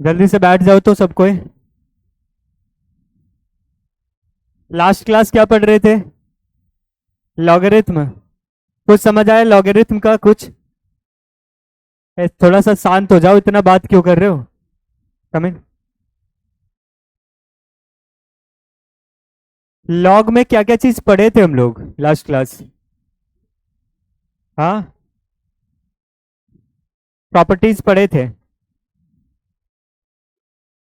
जल्दी से बैठ जाओ तो सबको। लास्ट क्लास क्या पढ़ रहे थे? लॉगरिथम। कुछ समझ आया लॉगरिथम का कुछ? थोड़ा सा शांत हो जाओ, इतना बात क्यों कर रहे हो? कमिंग। लॉग में क्या क्या चीज पढ़े थे हम लोग लास्ट क्लास? हाँ, प्रॉपर्टीज पढ़े थे।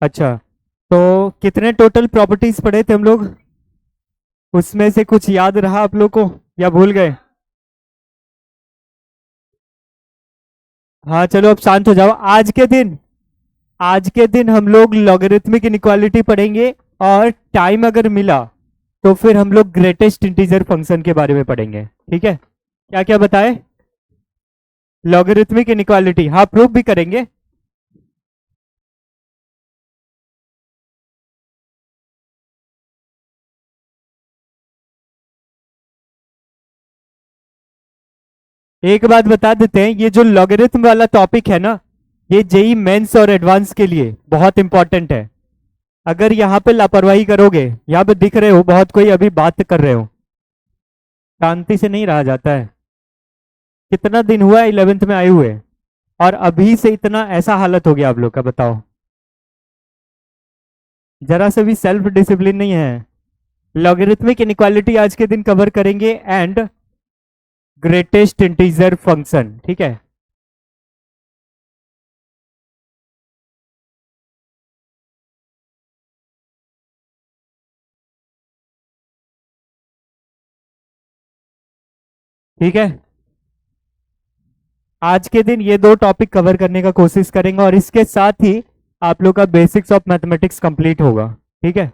अच्छा, तो कितने टोटल प्रॉपर्टीज पढ़े थे हम लोग? उसमें से कुछ याद रहा आप लोग को या भूल गए? हाँ चलो अब शांत हो जाओ। आज के दिन हम लोग लॉगरिथमिक इनइक्वालिटी पढ़ेंगे, और टाइम अगर मिला तो फिर हम लोग ग्रेटेस्ट इंटीजर फंक्शन के बारे में पढ़ेंगे। ठीक है? क्या क्या बताए? लॉगरिथमिक इनइक्वालिटी, हाँ प्रूफ भी करेंगे। एक बात बता देते हैं, ये जो लॉगरिथम वाला टॉपिक है ना, ये जेई मेंस और एडवांस के लिए बहुत इंपॉर्टेंट है। अगर यहाँ पे लापरवाही करोगे, यहाँ पे दिख रहे हो बहुत कोई अभी बात कर रहे हो, शांति से नहीं रहा जाता है। कितना दिन हुआ है 11th में आए हुए, और अभी से इतना ऐसा हालत हो गया आप लोग का, बताओ। जरा से भी सेल्फ डिसिप्लिन नहीं है। लॉगरिथमिक इनइक्वालिटी आज के दिन कवर करेंगे, एंड ग्रेटेस्ट इंटीजर फंक्शन। ठीक है? ठीक है, आज के दिन ये दो टॉपिक कवर करने का कोशिश करेंगे, और इसके साथ ही आप लोग का बेसिक्स ऑफ मैथमेटिक्स कंप्लीट होगा। ठीक है?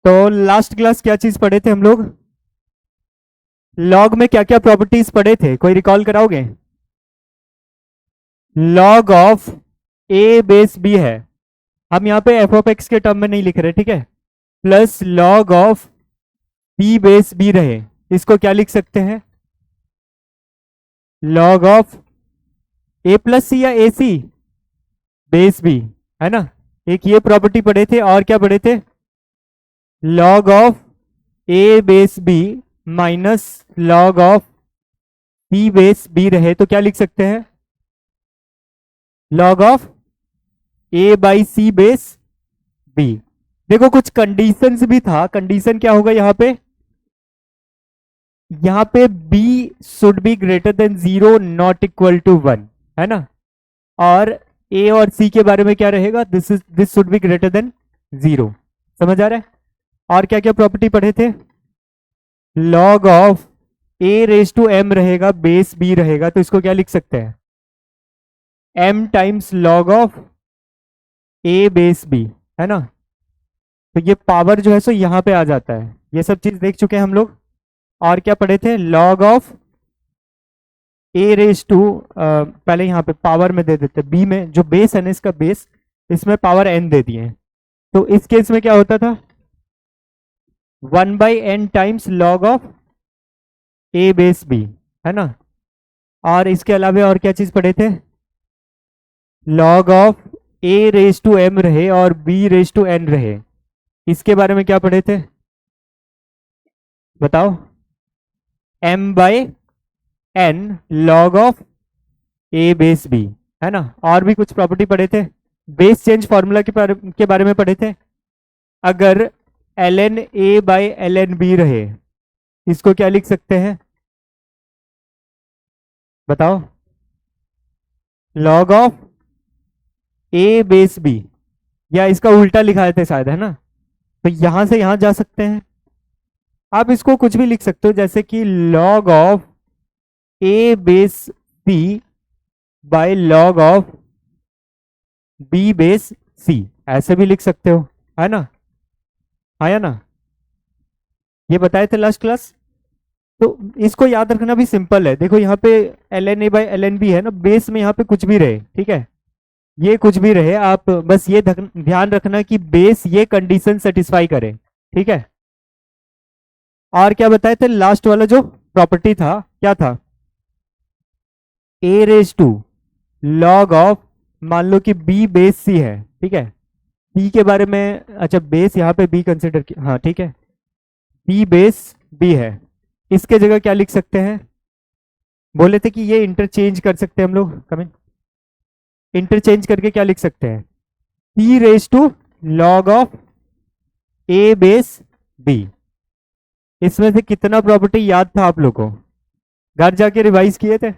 तो लास्ट क्लास क्या चीज पढ़े थे हम लोग? लॉग में क्या क्या प्रॉपर्टीज पढ़े थे, कोई रिकॉल कराओगे? Log of a base b है, हम यहाँ पे एफ ऑफ एक्स के टर्म में नहीं लिख रहे। ठीक है? Plus log of b base b रहे, इसको क्या लिख सकते हैं? Log of a plus c या ए सी बेस बी, है ना? एक ये प्रॉपर्टी पढ़े थे, और क्या पढ़े थे? Log of a base b minus log of b base b रहे, तो क्या लिख सकते हैं? Log of a by c base b. देखो कुछ कंडीशंस भी था, कंडीशन क्या होगा यहाँ पे? यहाँ पे b should be greater than 0 not equal to 1, है ना? और a और c के बारे में क्या रहेगा? This should be greater than 0। समझ आ रहा है? और क्या क्या प्रॉपर्टी पढ़े थे? Log of a raise to m रहेगा, बेस b रहेगा, तो इसको क्या लिख सकते हैं? m times log of a base b, है ना? तो ये पावर जो है सो यहाँ पे आ जाता है। ये सब चीज देख चुके हैं हम लोग। और क्या पढ़े थे? Log of a raise to, पहले यहाँ पे पावर में दे देते, बी में जो बेस है ना, इसका बेस, इसमें पावर एन दे दिए। तो इस केस में क्या होता था? 1/n times log of a base b, है ना? और इसके अलावा और क्या चीज पढ़े थे? Log of a raise to m रहे और बी रेज टू एन रहे, इसके बारे में क्या पढ़े थे? बताओ। m/n log of a base b, है ना? और भी कुछ प्रॉपर्टी पढ़े थे। बेस चेंज फॉर्मूला के बारे में पढ़े थे। अगर ln a by ln b रहे, इसको क्या लिख सकते हैं? बताओ। Log of a base b, या इसका उल्टा लिखा थे शायद, है ना? तो यहां से यहां जा सकते हैं। आप इसको कुछ भी लिख सकते हो, जैसे कि log of a base c by log of b base c, ऐसे भी लिख सकते हो, है ना? आया ना? ये बताए थे लास्ट क्लास। तो इसको याद रखना भी सिंपल है। देखो यहाँ पे l n a by l n b है ना, बेस में यहाँ पे कुछ भी रहे, ठीक है? ये कुछ भी रहे, आप बस ये ध्यान रखना कि बेस ये कंडीशन सेटिस्फाई करे। ठीक है? और क्या बताए थे? लास्ट वाला जो प्रॉपर्टी था क्या था? ए रेज टू लॉग ऑफ, मान लो कि b बेस c है, ठीक है, b के बारे में, अच्छा बेस यहाँ पे b कंसिडर किया, हाँ ठीक है, b बेस b है, इसके जगह क्या लिख सकते हैं, बोले थे कि ये इंटरचेंज कर सकते हैं हम लोग, कमेंट इंटरचेंज करके क्या लिख सकते हैं, p raise to log of a base b। इसमें से कितना प्रॉपर्टी याद था आप लोगों को, घर जाके रिवाइज किए थे,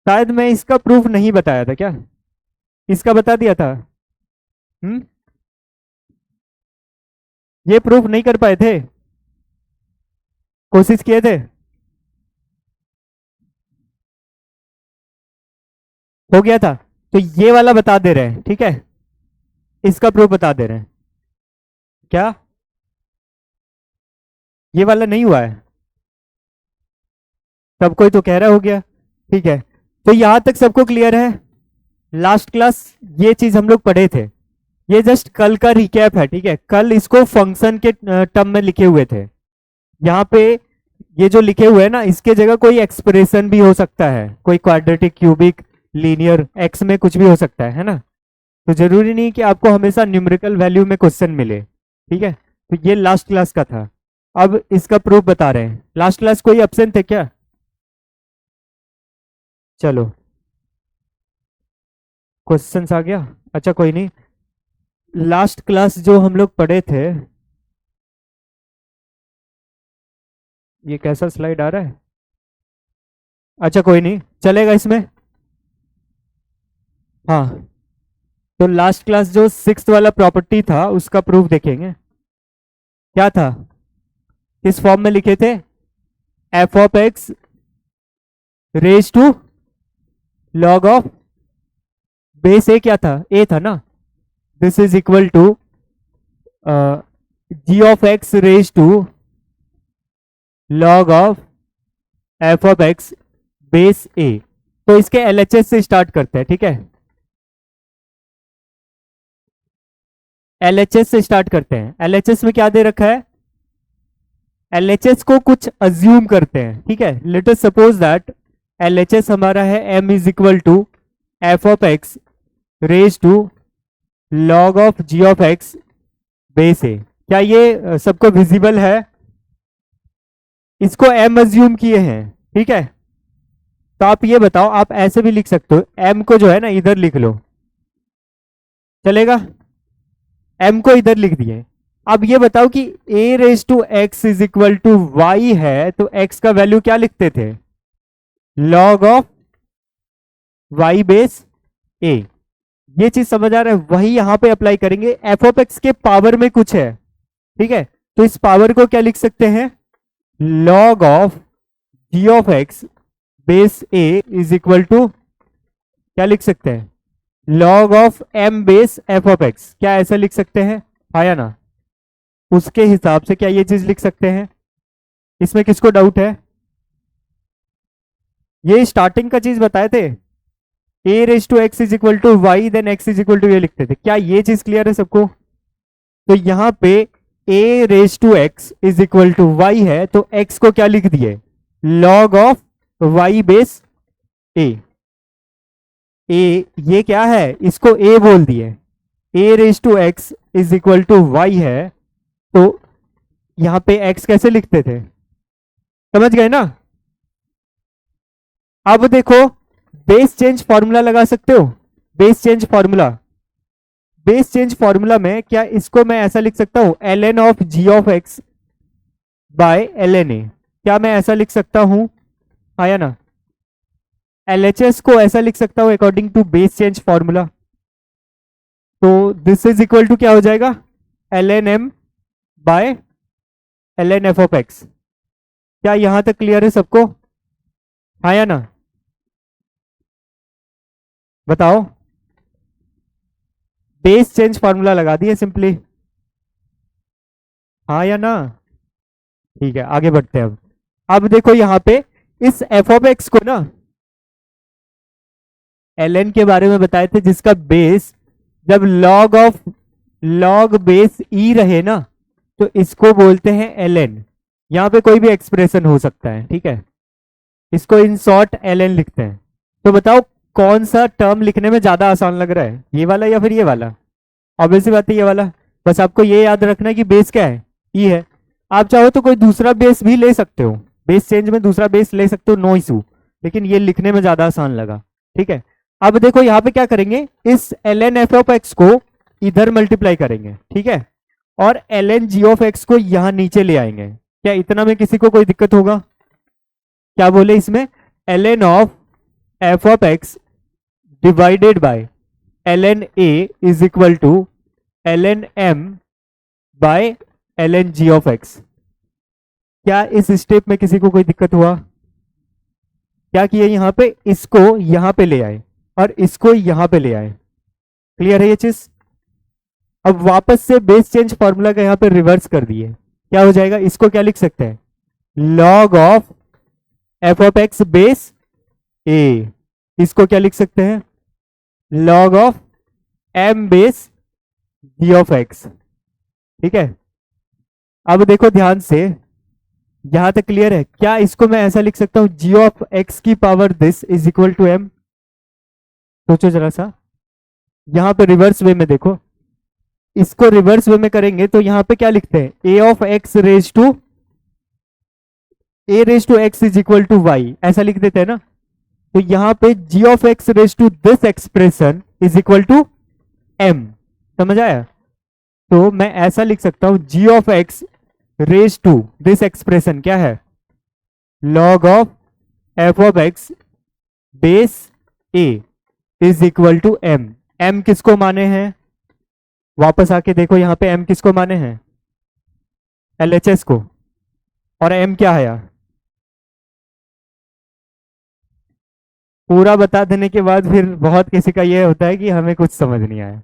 शायद मैं इसका प्रूफ नहीं बताया था क्या, इसका बता दिया था, ये प्रूफ नहीं कर पाए थे, कोशिश किए थे, हो गया था, तो ये वाला बता दे रहे हैं, ठीक है, इसका प्रूफ बता दे रहे हैं, क्या ये वाला नहीं हुआ है, सब कोई तो कह रहा हो गया, ठीक है, तो यहां तक सबको क्लियर है, लास्ट क्लास ये चीज हम लोग पढ़े थे, ये जस्ट कल का रिकैप है, ठीक है, कल इसको फंक्शन के टर्म में लिखे हुए थे, यहाँ पे ये जो लिखे हुए हैं ना, इसके जगह कोई एक्सप्रेशन भी हो सकता है, कोई क्वाड्रेटिक, क्यूबिक, लीनियर, एक्स में कुछ भी हो सकता है ना, तो जरूरी नहीं कि आपको हमेशा न्यूमेरिकल वैल्यू में क्वेश्चन मिले, ठीक है, तो ये लास्ट क्लास का था, अब इसका प्रूफ बता रहे हैं, लास्ट क्लास कोई एब्सेंट थे क्या, चलो क्वेश्चंस आ गया, अच्छा कोई नहीं, लास्ट क्लास जो हम लोग पढ़े थे, ये कैसा स्लाइड आ रहा है, अच्छा कोई नहीं चलेगा इसमें, हाँ, तो लास्ट क्लास जो सिक्स्थ वाला प्रॉपर्टी था उसका प्रूफ देखेंगे, क्या था, किस फॉर्म में लिखे थे, f of x raise to log of base a, क्या था, ए था ना, this is equal to g of x raise to log of f of x base a, तो इसके एलएचएस से स्टार्ट करते हैं, ठीक है, एलएचएस से स्टार्ट करते हैं, एलएचएस में क्या दे रखा है, एलएचएस को कुछ अज्यूम करते हैं, ठीक है, let us suppose that LHS हमारा है m is equal to f of x raise to log of g of x base a, क्या ये सबको विजिबल है, इसको m अज्यूम किए हैं, ठीक है, तो आप ये बताओ, आप ऐसे भी लिख सकते हो, m को जो है ना इधर लिख लो, चलेगा, m को इधर लिख दिए, अब ये बताओ कि a raise to x is equal to y है, तो x का वैल्यू क्या लिखते थे, log of y base a, ये चीज समझ आ रहा है, वही यहां पे अप्लाई करेंगे, एफ ऑफ एक्स के पावर में कुछ है, ठीक है, तो इस पावर को क्या लिख सकते हैं, log of g of x base a is equal to, क्या लिख सकते हैं, log of m base f of x, क्या ऐसा लिख सकते हैं, आया ना, उसके हिसाब से क्या ये चीज लिख सकते हैं, इसमें किसको डाउट है, ये स्टार्टिंग का चीज बताए थे, a raise to x is equal to y then x is equal to ये लिखते थे, क्या ये चीज क्लियर है सबको, तो यहां पे a raise to x is equal to y है, तो x को क्या लिख दिए, log of y base a, ये क्या है, इसको a बोल दिए, a raise to x is equal to y है, तो यहां पे x कैसे लिखते थे, समझ गए ना, अब देखो बेस चेंज फॉर्मूला लगा सकते हो, base change formula, base change formula में क्या इसको मैं ऐसा लिख सकता हूं, ln of g of x by ln a, क्या मैं ऐसा लिख सकता हूं, आया ना, एलएचएस को ऐसा लिख सकता हूं according to base change formula, तो दिस इज इक्वल टू क्या हो जाएगा, ln m by ln f of x, क्या यहां तक क्लियर है सबको, आया ना, बताओ, बेस चेंज फॉर्मूला लगा दिए सिंपली, हाँ या ना, ठीक है आगे बढ़ते हैं, अब देखो यहां पे इस एफ ऑफ एक्स को ना, ln के बारे में बताए थे, जिसका बेस जब लॉग बेस ई रहे ना, तो इसको बोलते हैं ln, यहां पे कोई भी एक्सप्रेशन हो सकता है, ठीक है, इसको इन शॉर्ट ln लिखते हैं, तो बताओ कौन सा टर्म लिखने में ज्यादा आसान लग रहा है, ये वाला या फिर ये वाला? ऑब्वियसली बात है ये वाला। बस आपको ये याद रखना है कि बेस क्या है, ई है। आप चाहो तो कोई दूसरा बेस भी ले सकते हो, बेस चेंज में दूसरा बेस ले सकते हो, नो इशू, लेकिन ये लिखने में ज्यादा आसान लगा। ठीक है, अब देखो यहाँ पे क्या करेंगे, इस ln f ऑफ x को इधर मल्टीप्लाई करेंगे, ठीक है, और ln g ऑफ x को यहाँ नीचे ले आएंगे। क्या इतना में किसी को कोई दिक्कत होगा? क्या बोले इसमें, ln of f of x divided by ln a is equal to ln m by ln g of x। क्या इस स्टेप में किसी को कोई दिक्कत हुआ? क्या किए, यहाँ पे इसको यहाँ पे ले आए और इसको यहाँ पे ले आए। क्लियर है ये चीज? अब वापस से बेस चेंज फॉर्मूला का यहाँ पे रिवर्स कर दिए, क्या हो जाएगा, इसको क्या लिख सकते हैं, log of f of x base a. इसको क्या लिख सकते हैं, log of m base g of x. ठीक है, अब देखो ध्यान से, यहां तक क्लियर है? क्या इसको मैं ऐसा लिख सकता हूं, जी ऑफ एक्स की power this is equal to m? सोचो जरा सा, यहां पे रिवर्स वे में देखो, इसको रिवर्स वे में करेंगे तो यहां पे क्या लिखते हैं, a of x raise to x is equal to y, ऐसा लिख देते हैं ना। तो यहां पे g of x raise to this expression is equal to m. समझ आया? तो मैं ऐसा लिख सकता हूं, g of x raise to this expression क्या है, log of f of x base a is equal to m. M किसको माने हैं, वापस आके देखो यहां पे एम किसको माने हैं, एलएचएस को। और एम क्या है यार, पूरा बता देने के बाद फिर बहुत किसी का ये होता है कि हमें कुछ समझ नहीं आया।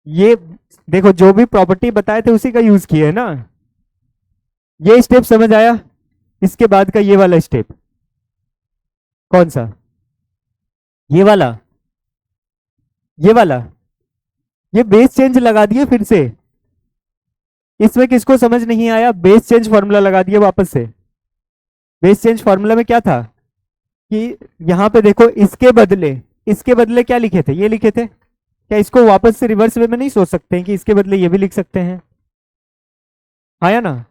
ये देखो जो भी प्रॉपर्टी बताए थे उसी का यूज किए ना। ये स्टेप समझ आया? इसके बाद का ये वाला स्टेप कौन सा, ये वाला, ये वाला, ये बेस चेंज लगा दिए फिर से। इसमें किसको समझ नहीं आया, बेस चेंज फॉर्मूला लगा दिए वापस से। बेस चेंज फॉर्मूला में क्या था कि यहां पे देखो, इसके बदले क्या लिखे थे, ये लिखे थे। क्या इसको वापस से रिवर्स वे में नहीं सोच सकते हैं कि इसके बदले ये भी लिख सकते हैं? हाँ या ना?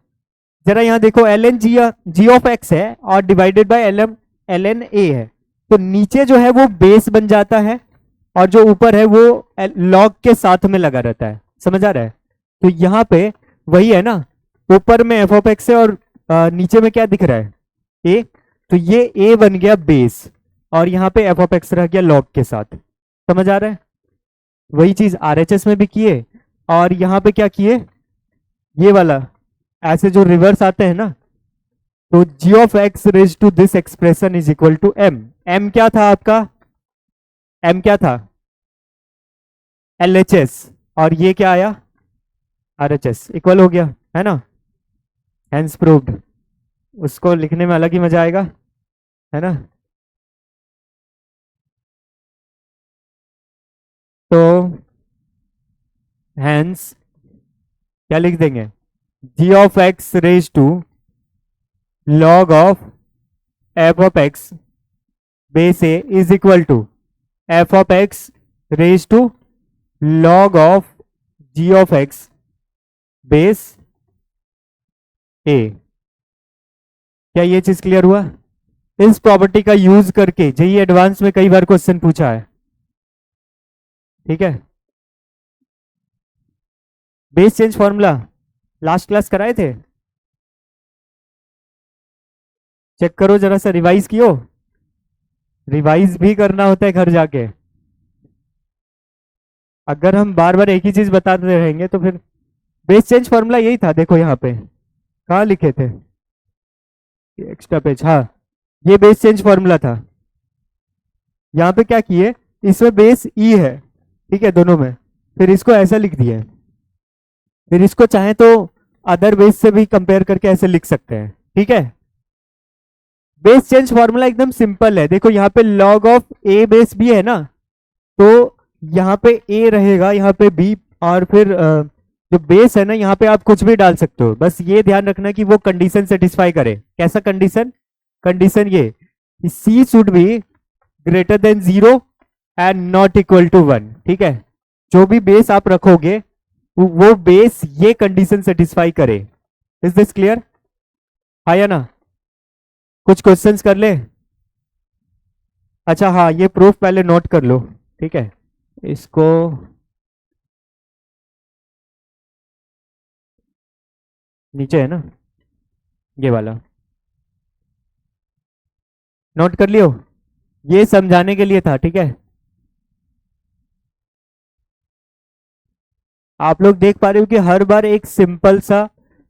जरा यहां देखो, ln जी ऑफ एक्स है और डिवाइडेड बाय ln ए है, तो नीचे जो है वो बेस बन जाता है और जो ऊपर है वो लॉग के साथ में लगा रहता है। समझ आ रहा है? तो यहाँ पे वही है ना, ऊपर में एफ ऑफ एक्स है और नीचे में क्या दिख रहा है, ए। तो ये ए बन गया बेस और यहाँ पे एफ ऑफ एक्स रह गया लॉग के साथ। समझ आ रहा है? वही चीज आरएचएस में भी किए और यहाँ पे क्या किए, ये वाला ऐसे जो रिवर्स आते हैं ना, तो g of x raise to this expression is equal to m. M क्या था आपका, एम क्या था, एलएचएस, और ये क्या आया, आरएचएस। इक्वल हो गया है ना, हेंस प्रूव्ड। उसको लिखने में अलग ही मजा आएगा, है ना? तो हेंस क्या लिख देंगे, g of x raise to log of f of x base a is equal to f of x raise to log of g of x base a. क्या ये चीज क्लियर हुआ? इस प्रॉपर्टी का यूज करके जेईई एडवांस में कई बार question पूछा है। ठीक है, base change formula last class कराए थे, चेक करो जरा सा, रिवाइज कियो, रिवाइज भी करना होता है घर जाके। अगर हम बार बार एक ही चीज बताते रहेंगे तो फिर बेस चेंज फॉर्मूला यही था। देखो यहाँ पे कहाँ लिखे थे, एक्स्ट्रा पेज, हाँ ये बेस चेंज फॉर्मूला था। यहाँ पे क्या किए, इसमें बेस ई है, ठीक है, दोनों में, फिर इसको ऐसा लिख दिया। फिर इसको चाहे तो अदर बेस से भी कंपेयर करके ऐसे लिख सकते हैं। ठीक है, बेस चेंज फॉर्मूला एकदम सिंपल है। देखो यहाँ पे log of a base b है ना, तो यहाँ पे ए रहेगा, यहाँ पे बी, और फिर जो बेस है ना यहाँ पे आप कुछ भी डाल सकते हो। बस ये ध्यान रखना कि वो कंडीशन सेटिस्फाई करे। कैसा कंडीशन, कंडीशन ये c should be greater than 0 and not equal to 1। ठीक है, जो भी बेस आप रखोगे वो बेस ये कंडीशन सेटिस्फाई करे। Is this clear? हाँ या ना? कुछ क्वेश्चंस कर ले। अच्छा हाँ, ये प्रूफ पहले नोट कर लो। ठीक है, इसको नीचे है ना, ये वाला नोट कर लियो। ये समझाने के लिए था। ठीक है, आप लोग देख पा रहे हो कि हर बार एक सिंपल सा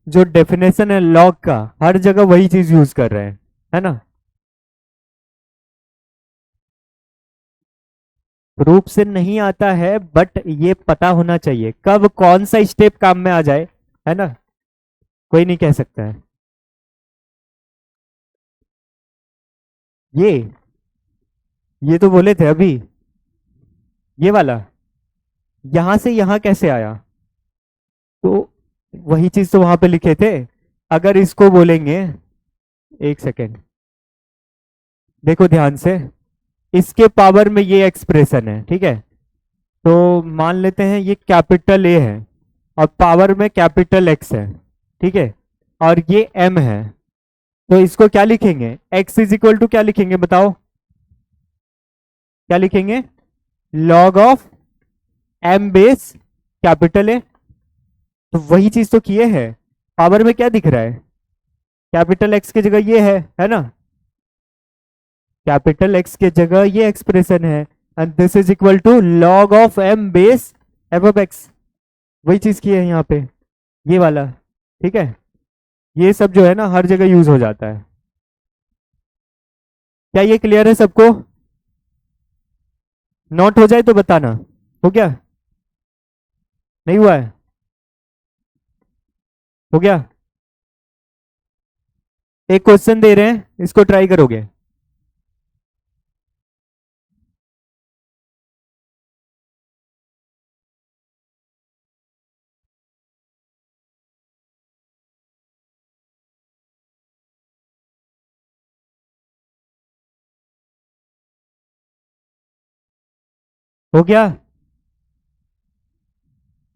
जो डेफिनेशन है लॉग का, हर जगह वही चीज यूज कर रहे हैं, है ना? प्रूफ से नहीं आता है, बट ये पता होना चाहिए कब कौन सा स्टेप काम में आ जाए, है ना? कोई नहीं कह सकता है। ये ये तो बोले थे अभी, ये वाला यहां से यहां कैसे आया? तो वही चीज तो वहां पे लिखे थे। अगर इसको बोलेंगे, एक सेकेंड देखो ध्यान से, इसके पावर में ये एक्सप्रेशन है। ठीक है, तो मान लेते हैं ये कैपिटल ए है और पावर में कैपिटल एक्स है। ठीक है, और ये एम है, तो इसको क्या लिखेंगे? एक्स इज इक्वल टू क्या लिखेंगे बताओ? क्या लिखेंगे? Log of m base capital A. तो वही चीज तो किए हैं। पावर में क्या दिख रहा है? कैपिटल एक्स की जगह ये है ना? कैपिटल एक्स की जगह ये एक्सप्रेशन है, and this is equal to log of m base f of x. वही चीज की है यहाँ पे, ये वाला। ठीक है, ये सब जो है ना हर जगह यूज हो जाता है। क्या ये क्लियर है सबको? नोट हो जाए तो बताना। हो गया? नहीं हुआ है? हो गया? एक क्वेश्चन दे रहे हैं, इसको ट्राई करोगे? हो गया?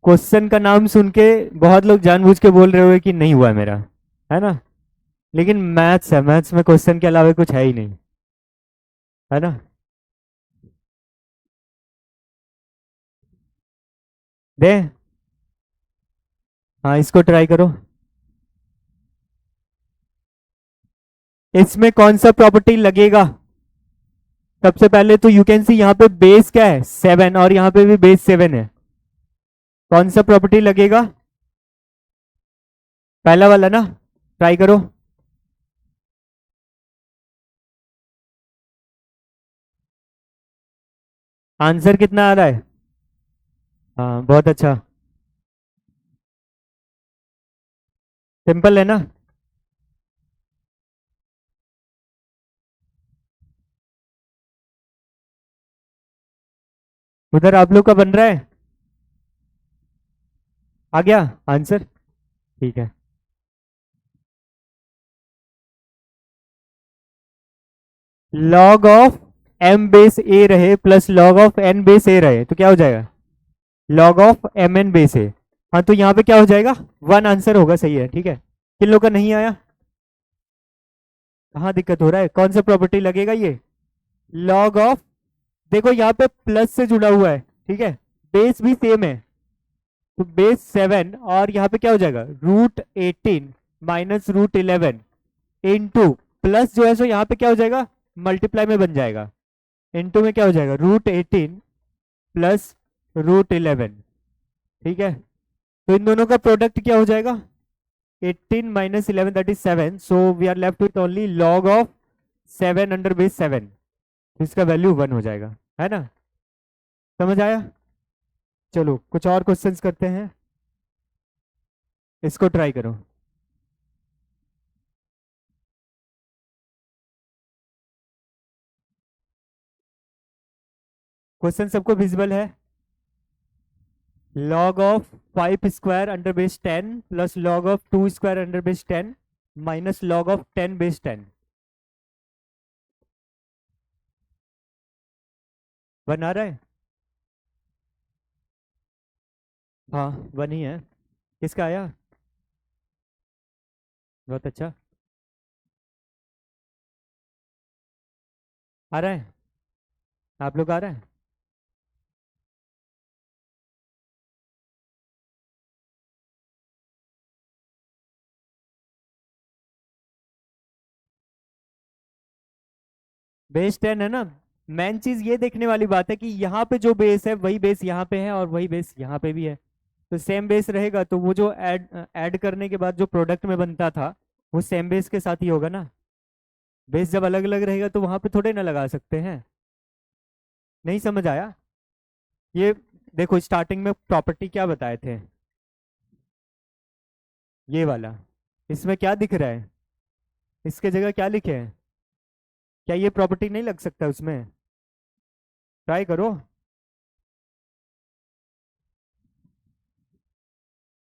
क्वेश्चन का नाम सुन के बहुत लोग जानबूझ के बोल रहे हो कि नहीं हुआ है मेरा, है ना? लेकिन मैथ्स है, मैथ्स में क्वेश्चन के अलावा कुछ है ही नहीं, है ना? दे, हाँ इसको ट्राई करो। इसमें कौन सा प्रॉपर्टी लगेगा? सबसे पहले तो यू कैन सी यहाँ पे बेस क्या है? 7, और यहाँ पे भी बेस 7 है। कौन सा प्रॉपर्टी लगेगा? पहला वाला ना, ट्राई करो। आंसर कितना आ रहा है? हाँ बहुत अच्छा, सिंपल है ना? उधर आप लोग का बन रहा है? आ गया आंसर? ठीक है, log of m base a रहे plus log of n base a रहे तो क्या हो जाएगा? Log of m n base a. हाँ तो यहाँ पे क्या हो जाएगा? 1 आंसर होगा। सही है। ठीक है, किन लोग का नहीं आया? कहाँ दिक्कत हो रहा है? कौन सा प्रॉपर्टी लगेगा ये? लॉग ऑफ, देखो यहाँ पे प्लस से जुड़ा हुआ है। ठीक है, बेस भी सेम है, तो बेस 7 और यहाँ पे क्या हो जाएगा? √18 माइनस √11 इंटू प्लस जो है सो यहाँ पे क्या हो जाएगा? मल्टीप्लाई में बन जाएगा। इंटू में क्या हो जाएगा? √18 प्लस √11। ठीक है, तो इन दोनों का प्रोडक्ट क्या हो जाएगा? 18 minus 11 that is 7, so we are left with only log of 7 under base 7। तो इसका वैल्यू 1 हो जाएगा, है ना? समझ आया? चलो कुछ और क्वेश्चंस करते हैं, इसको ट्राई करो। क्वेश्चन सबको विजिबल है? Log of 5 square under base 10 plus log of 2 square under base 10 minus log of 10 base 10। One आ रहा है? हाँ वन ही है। किसका आया? बहुत अच्छा। आ रहा है? आप लोग आ रहा है? बेस 10 है ना? मेन चीज ये देखने वाली बात है कि यहाँ पे जो बेस है वही बेस यहाँ पे है और वही बेस यहाँ पे भी है। तो सेम बेस रहेगा तो वो जो ऐड करने के बाद जो प्रोडक्ट में बनता था वो सेम बेस के साथ ही होगा ना। बेस जब अलग अलग रहेगा तो वहां पे थोड़े ना लगा सकते हैं। नहीं समझ आया? ये देखो स्टार्टिंग में प्रॉपर्टी क्या बताए थे? ये वाला। इसमें क्या दिख रहा है? इसके जगह क्या लिखे हैं? क्या ये प्रॉपर्टी नहीं लग सकता उसमें? ट्राई करो।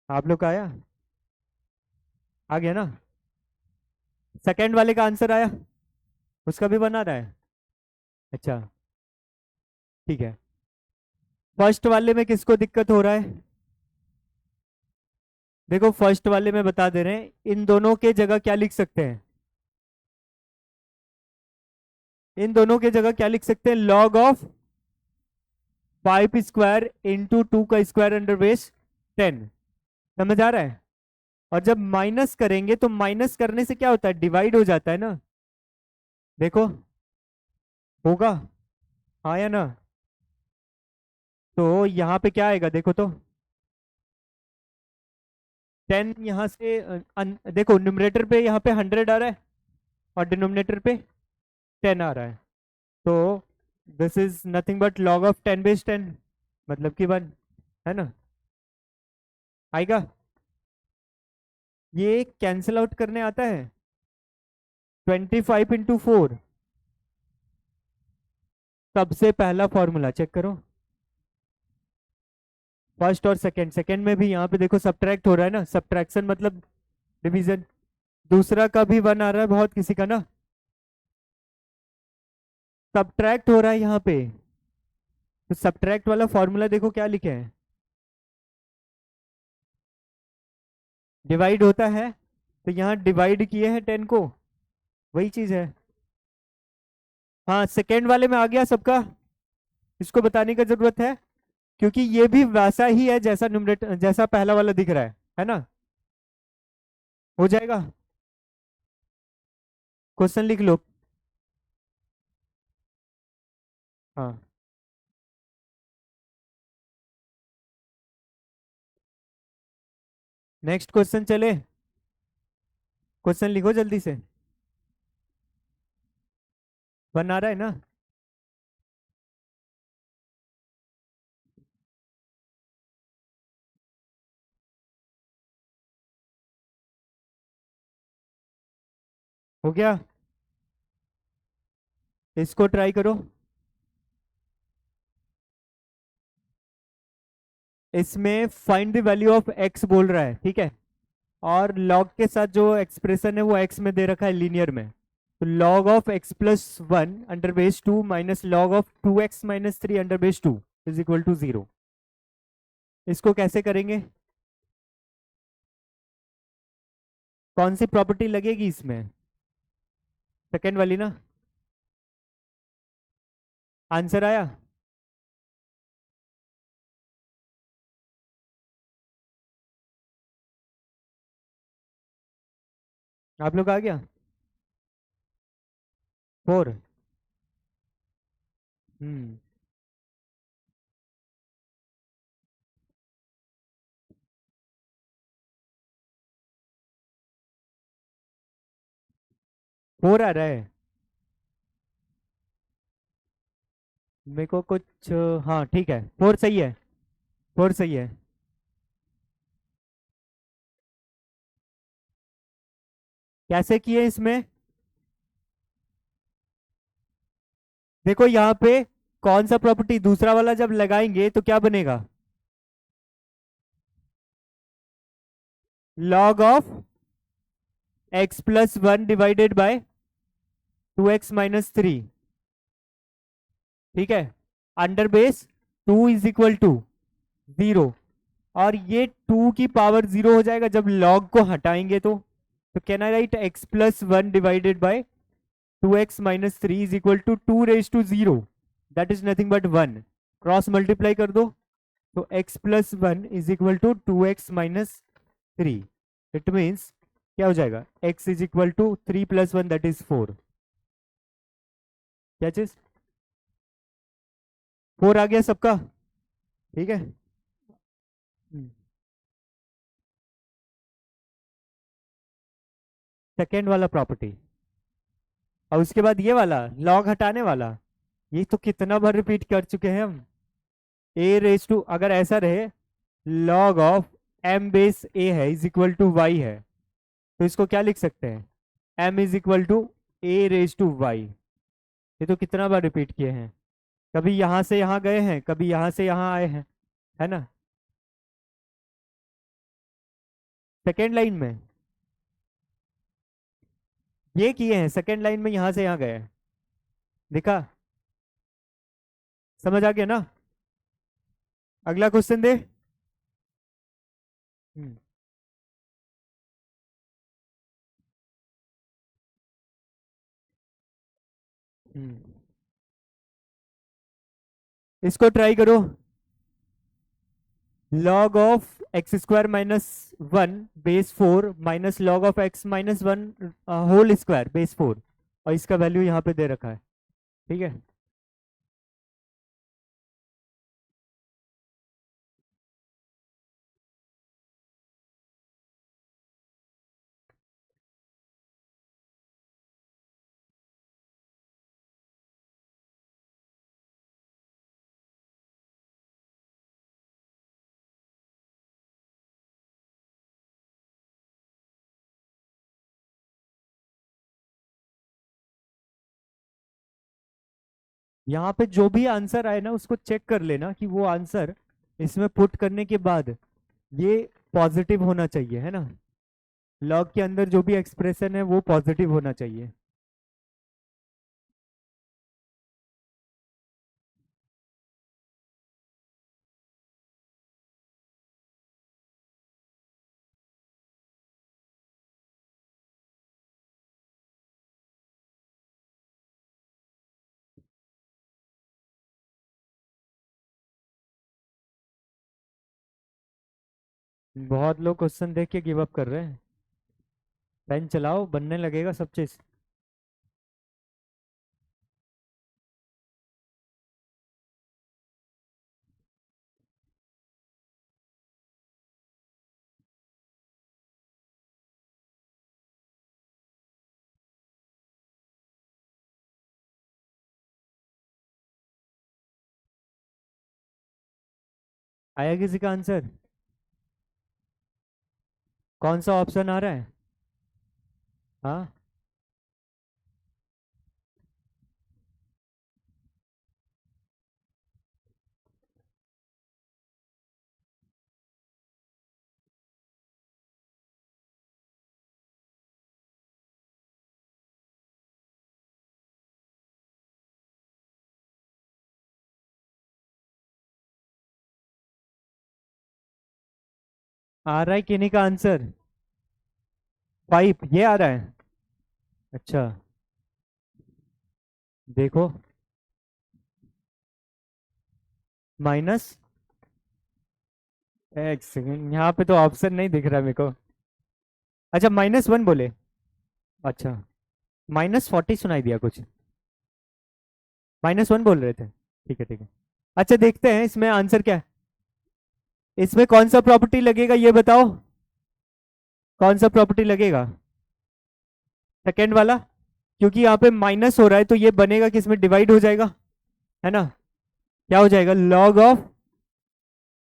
आप लोग का आया? आ गया ना? सेकंड वाले का आंसर आया? उसका भी बना रहा है? अच्छा ठीक है। फर्स्ट वाले में किसको दिक्कत हो रहा है? देखो फर्स्ट वाले में बता दे रहे हैं, इन दोनों के जगह क्या लिख सकते हैं? इन दोनों के जगह क्या लिख सकते हैं? लॉग ऑफ 5 स्क्वायर इंटू 2 का स्क्वायर अंडर बेस 10। समझ आ रहा है? और जब माइनस करेंगे तो माइनस करने से क्या होता है? डिवाइड हो जाता है ना। देखो होगा। हाँ या ना? तो यहाँ पे क्या आएगा देखो तो। 10 यहाँ से देखो न्यूमरेटर पे यहाँ पे 100 आ रहा है और डिनोमिनेटर पे 10 आ रहा है। तो this is nothing but log of 10 base 10, मतलब कि 1, है ना? आएगा? ये कैंसिल आउट करने आता है। 25 इंटू 4। सबसे पहला फॉर्मूला चेक करो। फर्स्ट और सेकंड, सेकंड में भी यहाँ पे देखो सब्ट्रैक्ट हो रहा है ना, सब्ट्रैक्शन मतलब डिवीजन। दूसरा का भी 1 आ रहा है बहुत किसी का ना, सब्ट्रैक्ट हो रहा है यहाँ पे। तो सब्ट्रैक्ट वाला फॉर्मूला देखो क्या लिखे हैं। डिवाइड होता है तो यहाँ डिवाइड किए हैं 10 को, वही चीज है। हाँ सेकेंड वाले में आ गया सबका। इसको बताने का जरूरत है क्योंकि ये भी वैसा ही है जैसा न्यूमरेटर, जैसा पहला वाला दिख रहा है ना? हो जाएगा। क्वेश्चन लिख लो। हाँ नेक्स्ट क्वेश्चन चले। क्वेश्चन लिखो जल्दी से। बना रहा है ना? हो गया? इसको ट्राई करो। इसमें find the value of x बोल रहा है, ठीक है? और लॉग के साथ जो एक्सप्रेशन है वो एक्स में दे रखा है लीनियर में। तो log of x+1 under base 2 minus log of 2x - 3 under base 2 is equal to 0। इसको कैसे करेंगे? कौन सी प्रॉपर्टी लगेगी इसमें? सेकेंड वाली ना? आंसर आया? आप लोग आ गया? 4। हम्म। 4 आ रहा है मेरे को कुछ। हाँ ठीक है, 4 सही है। 4 सही है। कैसे किए इसमें? देखो यहाँ पे कौन सा प्रॉपर्टी दूसरा वाला जब लगाएंगे तो क्या बनेगा? Log of x+1 divided by 2x - 3, ठीक है? Under base 2 is equal to 0, और ये 2 की पावर 0 हो जाएगा जब लॉग को हटाएंगे तो can I write x plus 1 divided by 2x minus 3 is equal to 2 raise to 0, that is nothing but 1, cross multiply कर दो तो x plus 1 is equal to 2x minus 3, it means क्या हो जाएगा x is equal to 3 plus 1 that is 4, क्या चीज 4 आ गया सबका, ठीक है। सेकेंड वाला प्रॉपर्टी, और उसके बाद ये वाला लॉग हटाने वाला, ये तो कितना बार रिपीट कर चुके हैं हम। ए रेज टू, अगर ऐसा रहे लॉग ऑफ एम बेस ए है इज इक्वल टू वाई है, तो इसको क्या लिख सकते हैं, m is equal to a raise to y. ये तो कितना बार रिपीट किए हैं, कभी यहां से यहां गए हैं, कभी यहां से यहां आए हैं, है ना। सेकेंड लाइन में ये किए हैं, सेकेंड लाइन में यहां से यहां गए हैं, देखा, समझ आ गया ना। अगला क्वेश्चन दे। हम्म, हम्म। इसको ट्राई करो, log of x square minus 1 base 4 minus log of x minus 1 whole square base 4, और इसका वैल्यू यहाँ पे दे रखा है, ठीक है। यहाँ पे जो भी आंसर आए ना उसको चेक कर लेना कि वो आंसर इसमें पुट करने के बाद ये पॉजिटिव होना चाहिए, है ना। लॉग के अंदर जो भी एक्सप्रेशन है वो पॉजिटिव होना चाहिए। बहुत लोग क्वेश्चन देख के गिव अप कर रहे हैं, पेन चलाओ बनने लगेगा सब चीज। आया किसी का आंसर, कौन सा ऑप्शन आ रहा है, हाँ। आ रहा है किन्हीं का आंसर, 5 ये आ रहा है, अच्छा देखो, माइनस एक सेकेंड, यहाँ पे तो ऑप्शन नहीं दिख रहा मेरे को, अच्छा -1 बोले, अच्छा -40 सुनाई दिया कुछ, -1 बोल रहे थे, ठीक है ठीक है। अच्छा देखते हैं इसमें आंसर क्या है, इसमें कौन सा प्रॉपर्टी लगेगा ये बताओ, कौन सा प्रॉपर्टी लगेगा, सेकेंड वाला, क्योंकि यहाँ पे माइनस हो रहा है तो ये बनेगा कि इसमें डिवाइड हो जाएगा, है ना। क्या हो जाएगा log of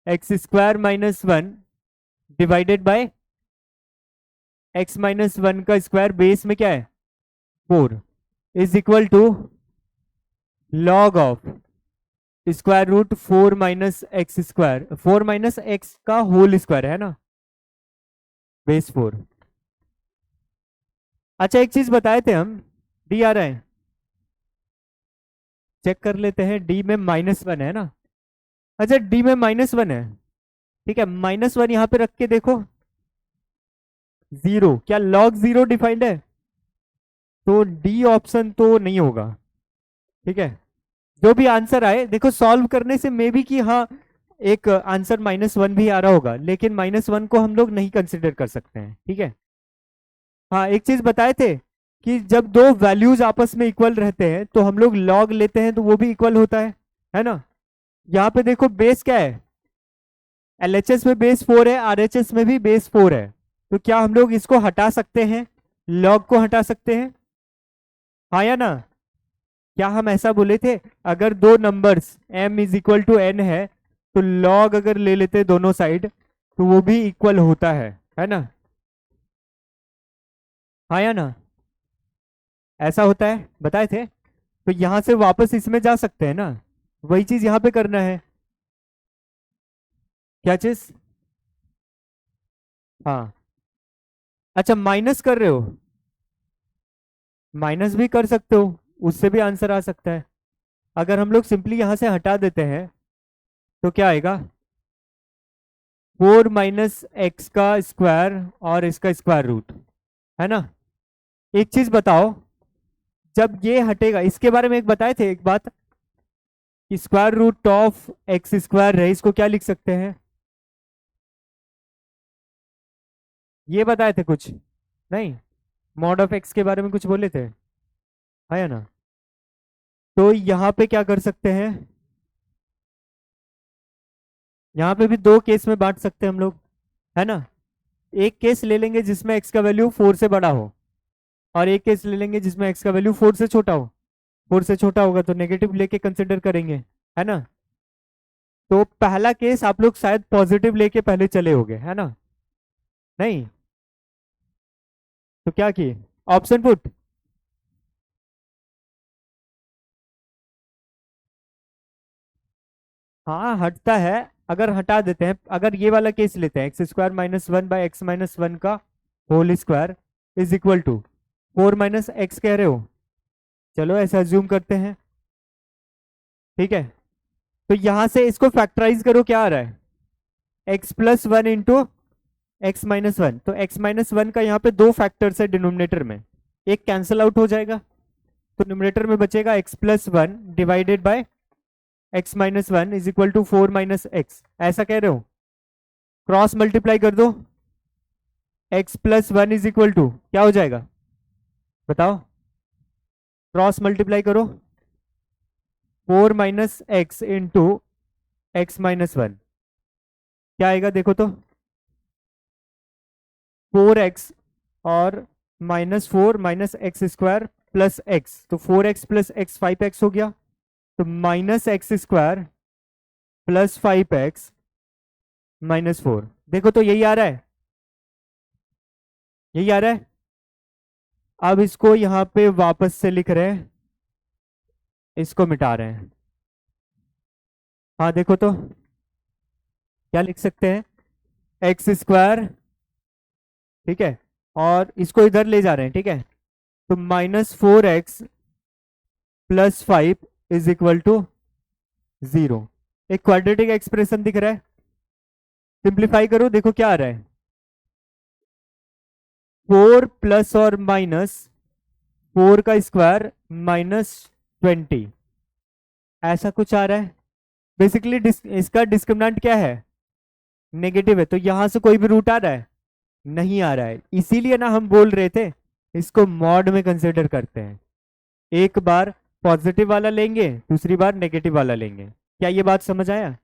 x square minus 1 divided by x minus 1 का स्क्वायर बेस में क्या है 4 is equal to log of square root 4 minus x square, 4 minus x का होल स्क्वायर, है ना, बेस 4। अच्छा एक चीज बताए थे हम, डी आ रहा है, चेक कर लेते हैं, डी में -1 है ना। अच्छा, डी में -1 है, ठीक है। -1 यहाँ पे रख के देखो, 0, क्या log 0 डिफाइंड है? तो डी ऑप्शन तो नहीं होगा, ठीक है। जो भी आंसर आए, देखो सॉल्व करने से मे बी कि हाँ एक आंसर -1 भी आ रहा होगा, लेकिन -1 को हम लोग नहीं कंसिडर कर सकते हैं, ठीक है। हाँ, एक चीज बताए थे कि जब दो वैल्यूज आपस में इक्वल रहते हैं तो हम लोग लॉग लेते हैं तो वो भी इक्वल होता है ना। यहाँ पे देखो बेस क्या है, एलएचएस में बेस 4 है, आरएचएस में भी बेस 4 है। तो क्या हम लोग इसको हटा सकते हैं, लॉग को हटा सकते हैं, हाँ या ना? क्या हम ऐसा बोले थे, अगर दो numbers m is equal to n है तो लॉग अगर ले लेते दोनों साइड तो वो भी इक्वल होता है ना, हाँ या ना? ऐसा होता है, बताए थे। तो यहां से वापस इसमें जा सकते हैं ना, वही चीज यहां पे करना है। क्या चीज? हाँ। अच्छा, माइनस कर रहे हो, माइनस भी कर सकते हो, उससे भी आंसर आ सकता है। अगर हम लोग सिंपली यहां से हटा देते हैं तो क्या आएगा, 4 माइनस एक्स का स्क्वायर और इसका स्क्वायर रूट, है ना। एक चीज बताओ, जब ये हटेगा, इसके बारे में एक बताए थे एक बात, कि square root of x square है, इसको क्या लिख सकते हैं, ये बताए थे कुछ नहीं? मॉड ऑफ एक्स के बारे में कुछ बोले थे, है ना। तो यहाँ पे क्या कर सकते हैं, यहाँ पे भी दो केस में बांट सकते हैं हम लोग, है ना। एक केस ले लेंगे जिसमें एक्स का वैल्यू 4 से बड़ा हो, और एक केस ले लेंगे जिसमें एक्स का वैल्यू 4 से छोटा हो। 4 से छोटा होगा तो नेगेटिव लेके कंसिडर करेंगे, है ना। तो पहला केस आप लोग शायद पॉजिटिव लेके पहले चले होगे, है ना। नहीं, तो क्या किए, ऑप्शन पुट। हाँ हटता है, अगर हटा देते हैं, अगर ये वाला केस लेते हैं, एक्स स्क्वायर -1 बाय एक्स -1 का whole square is equal to 4 minus x कह रहे हो, चलो ऐसा अज्यूम करते हैं, ठीक है। तो यहां से इसको फैक्टराइज करो, क्या आ रहा है, x+1 इंटू x-1। तो x-1 का यहाँ पे दो फैक्टर्स है डिनोमिनेटर में, एक कैंसिल आउट हो जाएगा, तो न्यूमरेटर में बचेगा x+1 divided by x-1 is equal to 4 minus x, ऐसा कह रहे हो। क्रॉस मल्टीप्लाई कर दो, x+1 इज इक्वल टू क्या हो जाएगा, बताओ, क्रॉस मल्टीप्लाई करो, 4 माइनस एक्स इंटू x-1, क्या आएगा देखो तो, 4x और -4 minus x square plus x, तो 4x प्लस एक्स 5x हो गया, तो -x² प्लस 5x -4, देखो तो यही आ रहा है, यही आ रहा है। अब इसको यहां पे वापस से लिख रहे हैं, इसको मिटा रहे हैं, हाँ देखो तो क्या लिख सकते हैं, x², ठीक है, और इसको इधर ले जा रहे हैं, ठीक है। तो -4x plus 5 is equal to 0, एक क्वाड्रेटिक एक्सप्रेशन दिख रहा है। सिंप्लीफाई करो, देखो क्या आ रहा है, 4 प्लस और माइनस 4 का स्क्वायर -20, ऐसा कुछ आ रहा है। बेसिकली इसका डिस्क्रिमिनेंट क्या है, नेगेटिव है, तो यहां से कोई भी रूट आ रहा है, नहीं आ रहा है। इसीलिए ना हम बोल रहे थे इसको मॉड में कंसिडर करते हैं, एक बार पॉजिटिव वाला लेंगे, दूसरी बार नेगेटिव वाला लेंगे। क्या ये बात समझ आया?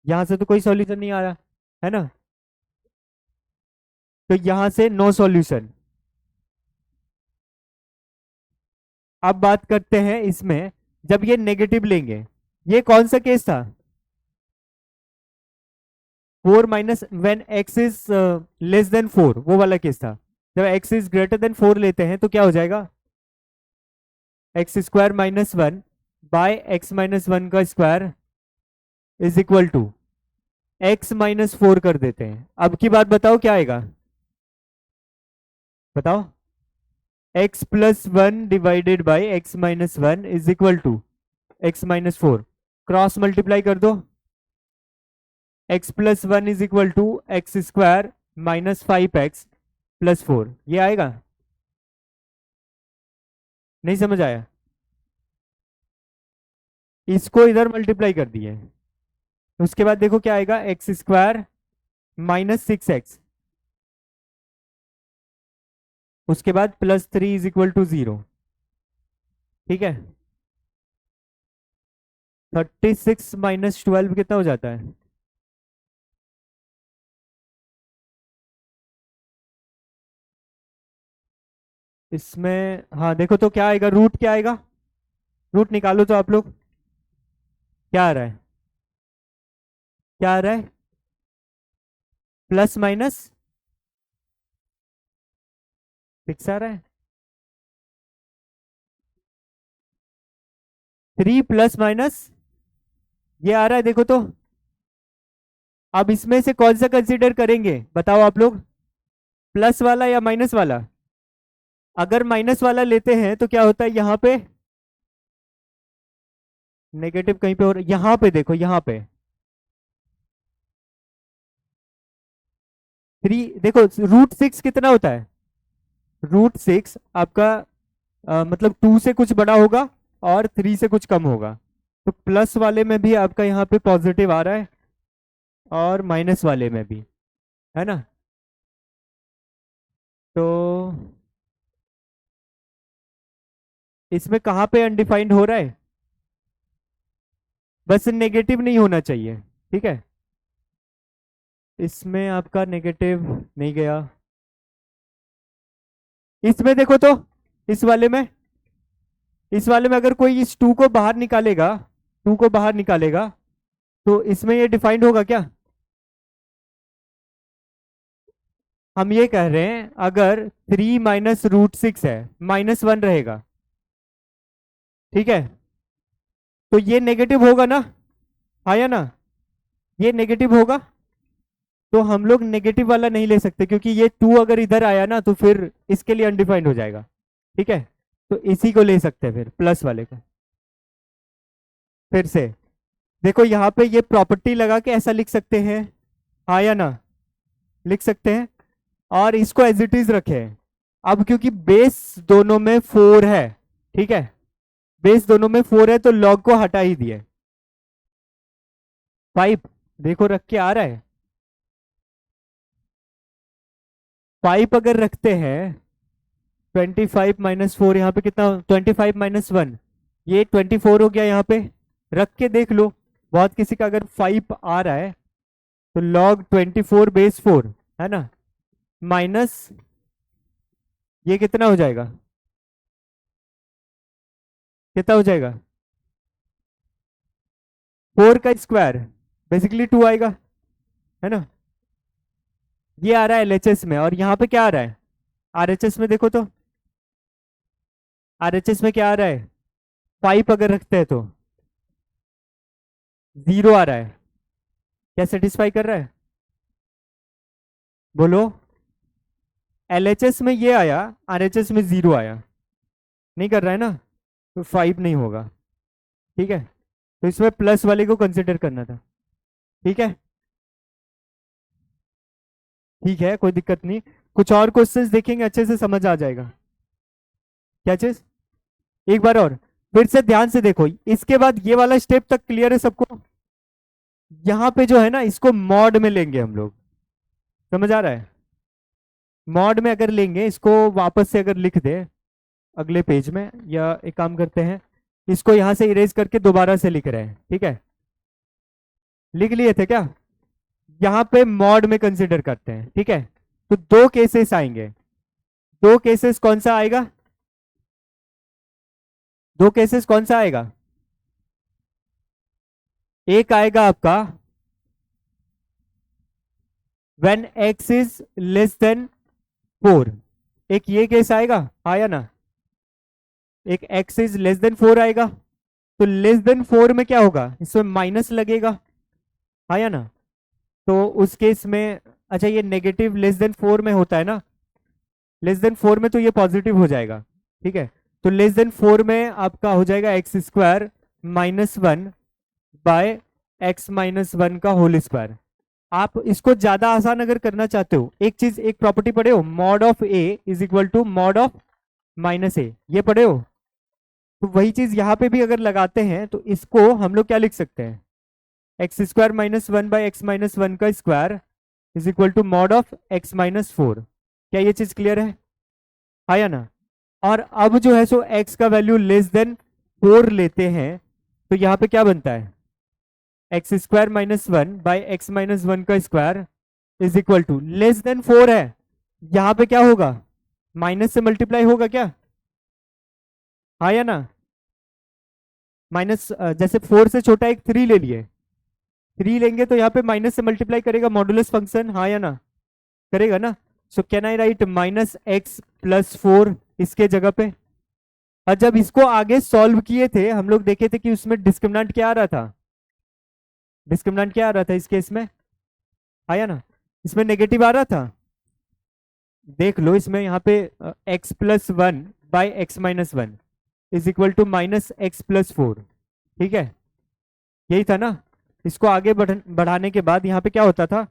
यहां से तो कोई सॉल्यूशन नहीं आ रहा, है ना, तो यहां से नो सॉल्यूशन। अब बात करते हैं इसमें, जब ये नेगेटिव लेंगे, ये कौन सा केस था, 4 minus when x is less than 4, वो वाला केस था। जब एक्स इज ग्रेटर देन 4 लेते हैं तो क्या हो जाएगा, x² -1 बाय x-1 का square is equal to x-4 कर देते हैं। अब की बात बताओ क्या आएगा, बताओ, x+1 divided by x-1 is equal to x minus four, cross multiply कर दो, x plus one is equal to x square minus five x plus four, ये आएगा? नहीं समझ आया? इसको इधर मल्टीप्लाई कर दिए, उसके बाद देखो क्या आएगा, x square minus six x, उसके बाद plus three is equal to zero. ठीक है, 36 माइनस 12 कितना हो जाता है? इसमें हाँ देखो तो क्या आएगा, रूट क्या आएगा, रूट निकालो तो आप लोग, क्या आ रहा है, क्या आ रहा है, प्लस माइनस सिक्स आ रहा है, थ्री प्लस माइनस ये आ रहा है, देखो तो। अब इसमें से कौन सा कंसीडर करेंगे बताओ आप लोग, प्लस वाला या माइनस वाला? अगर माइनस वाला लेते हैं तो क्या होता है, यहां पे नेगेटिव कहीं पे, और यहां पे देखो, यहां पे थ्री, देखो रूट सिक्स कितना होता है, रूट सिक्स आपका मतलब टू से कुछ बड़ा होगा और थ्री से कुछ कम होगा, तो प्लस वाले में भी आपका यहाँ पे पॉजिटिव आ रहा है और माइनस वाले में भी, है ना? तो इसमें कहाँ पे अनडिफाइंड हो रहा है, बस नेगेटिव नहीं होना चाहिए, ठीक है? इसमें आपका नेगेटिव नहीं गया, इसमें देखो तो, इस वाले में, इस वाले में अगर कोई इस टू को बाहर निकालेगा, टू को बाहर निकालेगा तो इसमें ये डिफाइंड होगा क्या? हम ये कह रहे हैं अगर थ्री माइनस रूट सिक्स है, माइनस वन रहेगा, ठीक है, तो ये नेगेटिव होगा ना, आया ना, ये नेगेटिव होगा, तो हम लोग नेगेटिव वाला नहीं ले सकते क्योंकि ये टू अगर इधर आया ना तो फिर इसके लिए अनडिफाइंड हो जाएगा, ठीक है? तो इसी को ले सकते हैं फिर, प्लस वाले को। फिर से देखो यहाँ पे ये प्रॉपर्टी लगा के ऐसा लिख सकते हैं, हाँ या ना, लिख सकते हैं, और इसको एज इट इज रखे। अब क्योंकि बेस दोनों में फोर है, ठीक है, बेस दोनों में फोर है तो लॉग को हटा ही दिए, फाइव देखो रख के आ रहा है, फाइव अगर रखते हैं, 25 माइनस फोर, यहाँ पे कितना, 25 माइनस वन, ये 24 हो गया, यहाँ पे रख के देख लो, बहुत किसी का अगर 5 आ रहा है तो log 24 बेस 4, है ना, माइनस ये कितना हो जाएगा, कितना हो जाएगा, 4 का स्क्वायर बेसिकली 2 आएगा, है ना? ये आ रहा है एलएचएस में, और यहाँ पे क्या आ रहा है, आरएचएस में देखो तो, आरएचएस में क्या आ रहा है, 5 अगर रखते हैं तो 0 आ रहा है, क्या सेटिस्फाई कर रहा है, बोलो? एलएचएस में ये आया, आरएचएस में 0 आया, नहीं कर रहा है ना, तो 5 नहीं होगा, ठीक है? तो इसमें प्लस वाले को कंसिडर करना था, ठीक है? ठीक है, कोई दिक्कत नहीं, कुछ और क्वेश्चंस देखेंगे, अच्छे से समझ आ जाएगा। क्या चीज, एक बार और फिर से ध्यान से देखो, इसके बाद ये वाला स्टेप तक क्लियर है सबको? यहाँ पे जो है ना, इसको मॉड में लेंगे हम लोग, समझ आ रहा है? मॉड में अगर लेंगे, इसको वापस से अगर लिख दे अगले पेज में, या एक काम करते हैं, इसको यहां से इरेज करके दोबारा से लिख रहे हैं, ठीक है? लिख लिए थे क्या? यहाँ पे मॉड में कंसिडर करते हैं, ठीक है? तो दो केसेस आएंगे, दो केसेस कौन सा आएगा, दो केसेस कौन सा आएगा, एक आएगा आपका when x is less than 4, एक ये केस आएगा, आया ना, एक x is less than 4 आएगा, तो लेस देन 4 में क्या होगा, इसमें माइनस लगेगा, आया ना? तो उस केस में, अच्छा ये नेगेटिव लेस देन 4 में होता है ना, लेस देन 4 में तो ये पॉजिटिव हो जाएगा, ठीक है? तो लेस देन 4 में आपका हो जाएगा एक्स स्क्वायर -1 बाय x-1 का होल स्क्वायर। आप इसको ज्यादा आसान अगर करना चाहते हो, एक चीज, एक प्रॉपर्टी पढ़े हो, mod of a is equal to mod of -a, ये पढ़े हो? तो वही चीज यहाँ पे भी अगर लगाते हैं तो इसको हम लोग क्या लिख सकते हैं, x² -1 बाय x-1 का square is equal to mod of x-4। क्या ये चीज क्लियर है? हाँ या ना? और अब जो है सो x का वैल्यू लेस देन 4 लेते हैं तो यहाँ पे क्या बनता है, x² -1 बाय x-1 का square is equal to less than 4 है, यहाँ पे क्या होगा, माइनस से मल्टीप्लाई होगा क्या? हाँ या ना? माइनस, जैसे 4 से छोटा एक 3 ले लिए, 3 लेंगे तो यहाँ पे माइनस से मल्टीप्लाई करेगा मॉडुलस फंक्शन, हाँ या ना? करेगा ना? So can I right -x+4 इसके जगह पे। और जब इसको आगे सॉल्व किए थे हम लोग देखे थे कि उसमें डिस्क्रिमिनेंट क्या आ रहा था, डिस्क्रिमिनेंट क्या आ रहा था इस केस में, आया ना? इसमें नेगेटिव आ रहा था, देख लो इसमें यहाँ पे x+1 bye x-1 is equal to -x+4, ठीक है, यही था ना? इसको आगे बढ़ाने के बाद यहाँ पे क्या होता था,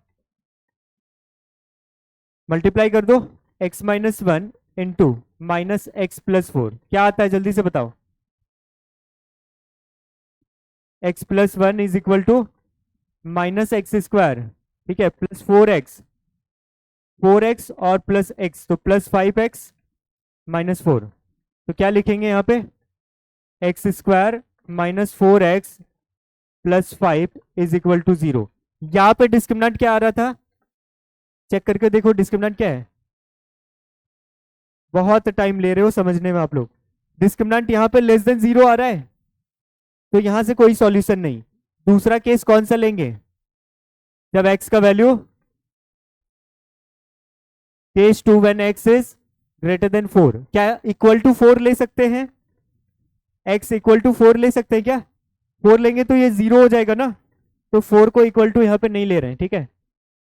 मल्टीप्लाई कर दो x-1 इंटू -x+4, क्या आता है जल्दी से बताओ, x+1 is equal to -x², ठीक है, प्लस 4x और प्लस x, तो +5x -4, तो क्या लिखेंगे यहाँ पे, x² -4x plus 5 is equal to 0। यहाँ पे डिस्क्रिमिनेंट क्या आ रहा था, चेक करके देखो डिस्क्रिमिनेंट क्या है, बहुत टाइम ले रहे हो समझने में आप लोग, डिस्क्रिमिनेंट यहाँ पे लेस देन 0 आ रहा है, तो यहां से कोई सॉल्यूशन नहीं। दूसरा केस कौन सा लेंगे, जब x का value, case 2 when x is greater then 4, क्या इक्वल टू 4 ले सकते हैं, x इक्वल टू 4 ले सकते हैं क्या? 4 लेंगे तो ये 0 हो जाएगा ना, तो 4 को इक्वल टू यहाँ पे नहीं ले रहे हैं, ठीक है,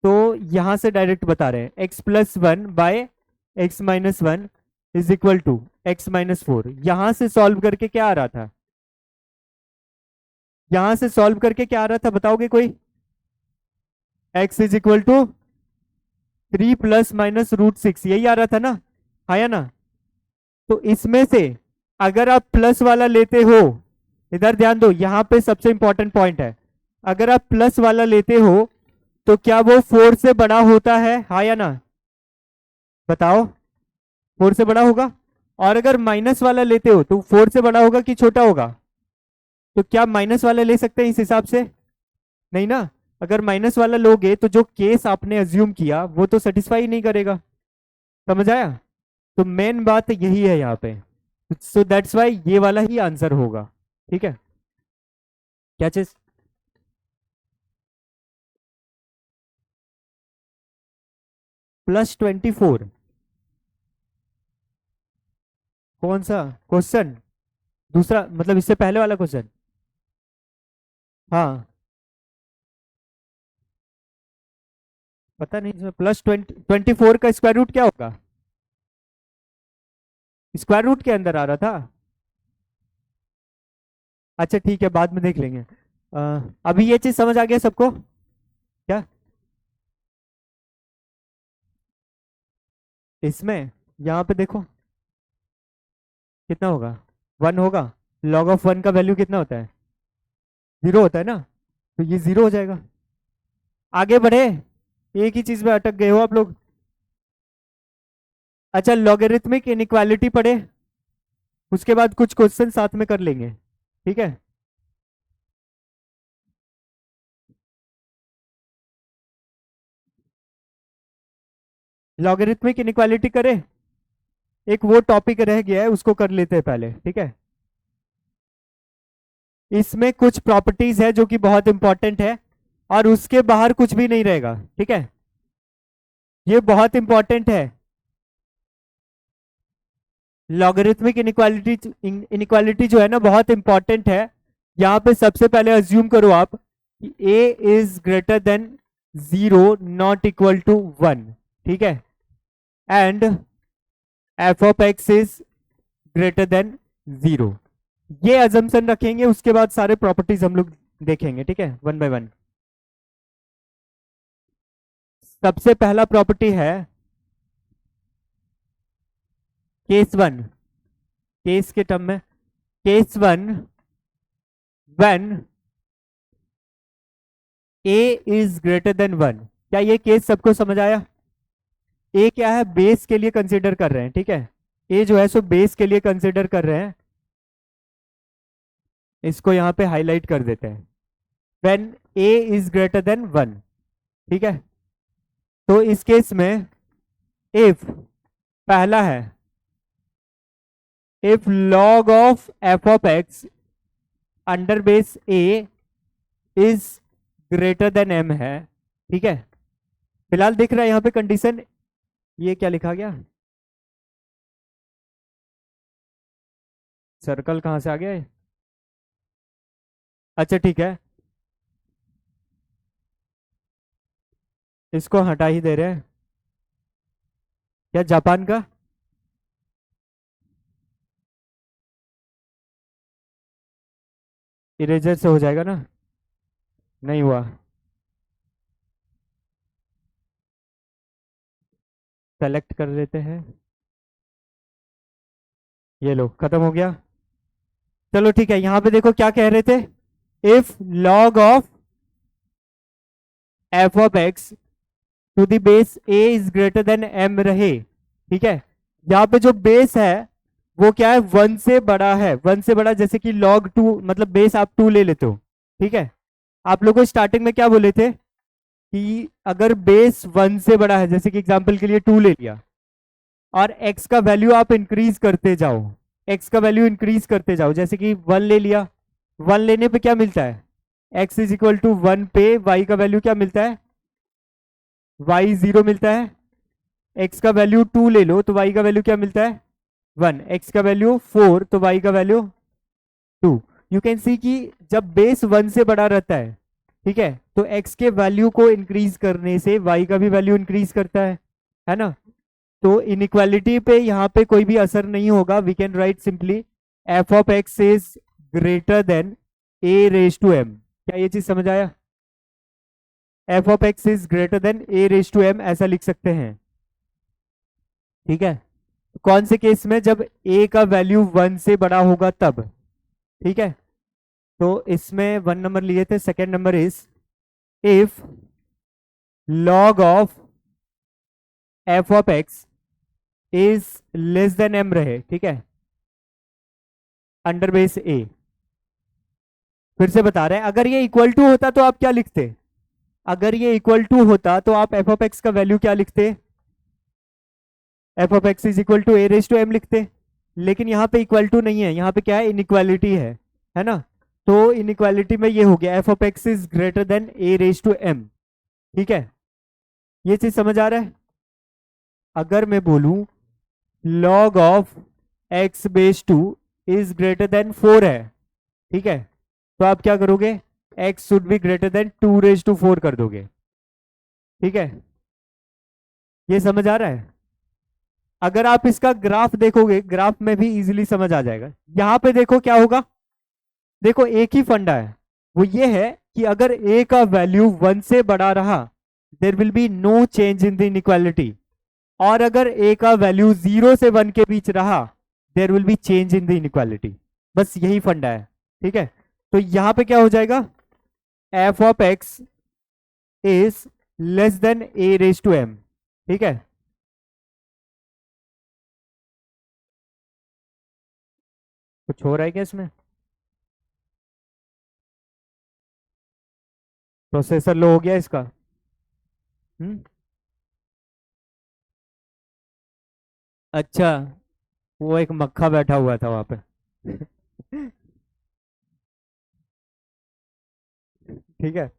तो यहां से डायरेक्ट बता रहे हैं x+1 bye x-1 is equal to x-4। यहां से सॉल्व करके क्या आ रहा था, यहां से सॉल्व करके क्या आ रहा था बताओगे कोई, x इज इक्वल टू 3 ± √6, यही आ रहा था ना, आया ना? तो इसमें से अगर आप प्लस वाला लेते हो, इधर ध्यान दो, यहां पे सबसे इंपॉर्टेंट पॉइंट है, अगर आप प्लस वाला लेते हो तो क्या वो 4 से बड़ा होता है, हाँ या ना? बताओ, 4 से बड़ा होगा। और अगर माइनस वाला लेते हो तो 4 से बड़ा होगा कि छोटा होगा, तो क्या माइनस वाला ले सकते हैं इस हिसाब से, नहीं ना? अगर माइनस वाला लोगे तो जो केस आपने अज्यूम किया वो तो सेटिस्फाई नहीं करेगा, समझ आया? तो मेन बात यही है यहाँ पे, सो दैट्स वाई ये वाला ही आंसर होगा, ठीक है? क्या चीज, +24, कौन सा क्वेश्चन, दूसरा मतलब इससे पहले वाला क्वेश्चन, हाँ पता नहीं, इसमें +24 का स्क्वायर रूट क्या होगा, स्क्वायर रूट के अंदर आ रहा था, अच्छा ठीक है बाद में देख लेंगे। अभी ये चीज समझ आ गया सबको क्या, इसमें यहाँ पे देखो कितना होगा, 1 होगा, log ऑफ 1 का वैल्यू कितना होता है, 0 होता है ना, तो ये 0 हो जाएगा। आगे बढ़े, एक ही चीज में अटक गए हो आप लोग। अच्छा लॉगरिथमिक इनइक्वालिटी पढ़े, उसके बाद कुछ क्वेश्चन साथ में कर लेंगे, ठीक है? लॉगरिथमिक इनइक्वालिटी करे, एक वो टॉपिक रह गया है उसको कर लेते हैं पहले, ठीक है? इसमें कुछ प्रॉपर्टीज है जो कि बहुत इंपॉर्टेंट है और उसके बाहर कुछ भी नहीं रहेगा, ठीक है? ये बहुत इंपॉर्टेंट है, लॉगरिथमिक इनइक्वालिटी जो है ना बहुत इंपॉर्टेंट है। यहां पे सबसे पहले अज्यूम करो आप कि a is greater than 0 not equal to 1, ठीक है, and f of x is greater than 0, ये अजम्पशन रखेंगे, उसके बाद सारे प्रॉपर्टीज हम लोग देखेंगे, ठीक है, वन बाय वन। सबसे पहला प्रॉपर्टी है केस वन, केस के टर्म में, case one when a is greater than one. क्या ये केस सबको समझ आया? ए क्या है, बेस के लिए कंसिडर कर रहे हैं, ठीक है, ए जो है सो बेस के लिए कंसिडर कर रहे हैं, इसको यहां पे हाईलाइट कर देते हैं, when a is greater than one, ठीक है। तो इस केस में इफ पहला है, if log of f of x under base a is greater than m है, ठीक है। फिलहाल दिख रहा है यहां पे कंडीशन, ये क्या लिखा गया, सर्कल कहां से आ गया है? अच्छा ठीक है, इसको हटा ही दे रहे हैं, क्या जापान का? इरेजर से हो जाएगा ना? नहीं हुआ, सेलेक्ट कर लेते हैं, ये लो खत्म हो गया। चलो ठीक है, यहां पे देखो क्या कह रहे थे, if log of f of x to the base a is greater than m रहे, ठीक है। यहाँ पे जो बेस है वो क्या है, वन से बड़ा है, वन से बड़ा, जैसे कि लॉग टू, मतलब बेस आप टू ले लेते हो, ठीक है। आप लोगों को स्टार्टिंग में क्या बोले थे कि अगर बेस वन से बड़ा है, जैसे कि एग्जांपल के लिए टू ले लिया, और एक्स का वैल्यू आप इंक्रीज करते जाओ, एक्स का वैल्यू इंक्रीज करते जाओ, जैसे कि वन ले लिया, वन लेने पे क्या मिलता है, x is equal to one पे वाई का वैल्यू क्या मिलता है, वाई जीरो मिलता है। एक्स का वैल्यू टू ले लो तो वाई का वैल्यू क्या मिलता है, वन। एक्स का वैल्यू फोर तो वाई का value two. You can see कि जब बेस वन से बड़ा रहता है, ठीक है, तो एक्स के वैल्यू को इंक्रीज करने से वाई का भी वैल्यू इंक्रीज करता है ना। तो इनइक्वालिटी पे यहाँ पे कोई भी असर नहीं होगा, we can write simply f of x is greater than a raise to m. क्या ये चीज समझ आया? F of x is greater than a raise to m, ऐसा लिख सकते हैं, ठीक है। कौन से केस में, जब ए का वैल्यू वन से बड़ा होगा तब, ठीक है। तो इसमें वन नंबर लिए थे, second number is if log of f of x is less than m रहे, ठीक है, अंडर बेस ए। फिर से बता रहे हैं, अगर ये इक्वल टू होता तो आप क्या लिखते, अगर ये इक्वल टू होता तो आप एफ ऑफ एक्स का वैल्यू क्या लिखते, f of x is equal to a raise to m लिखते। लेकिन यहाँ पे इक्वल टू नहीं है, यहाँ पे क्या है, इनइक्वालिटी है ना। तो इनइक्वालिटी में ये हो गया f of x is greater than a raise to m, ठीक है। ये चीज समझ आ रहा है? अगर मैं बोलूं log of x base two is greater than four है, ठीक है, तो आप क्या करोगे, x should be greater than two raise to four कर दोगे, ठीक है। ये समझ आ रहा है? अगर आप इसका ग्राफ देखोगे, ग्राफ में भी इजीली समझ आ जाएगा। यहां पे देखो क्या होगा, देखो एक ही फंडा है, वो ये है कि अगर ए का वैल्यू वन से बड़ा रहा there will be no change in the inequality, और अगर ए का वैल्यू जीरो से वन के बीच रहा there will B change in the inequality. बस यही फंडा है, ठीक है। तो यहां पे क्या हो जाएगा, f of x is less than a raise to m, ठीक है। कुछ हो रहा है क्या इसमें? प्रोसेसर लो हो गया इसका? हम्म, अच्छा, वो एक मक्खा बैठा हुआ था वहां पे। ठीक है,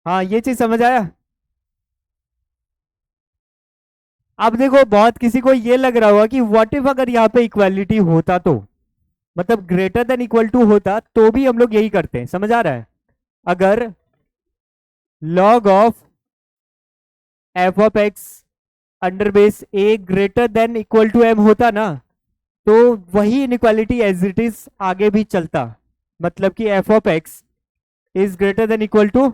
हाँ ये चीज समझ आया। अब देखो, बहुत किसी को ये लग रहा होगा कि व्हाट इफ अगर यहाँ पे इक्वालिटी होता तो, मतलब ग्रेटर देन इक्वल टू होता तो भी हम लोग यही करते हैं, समझ आ रहा है। अगर log of f of x under base a greater than equal to m होता ना, तो वही इनइक्वालिटी एज इट इज आगे भी चलता, मतलब कि f of x is greater than equal to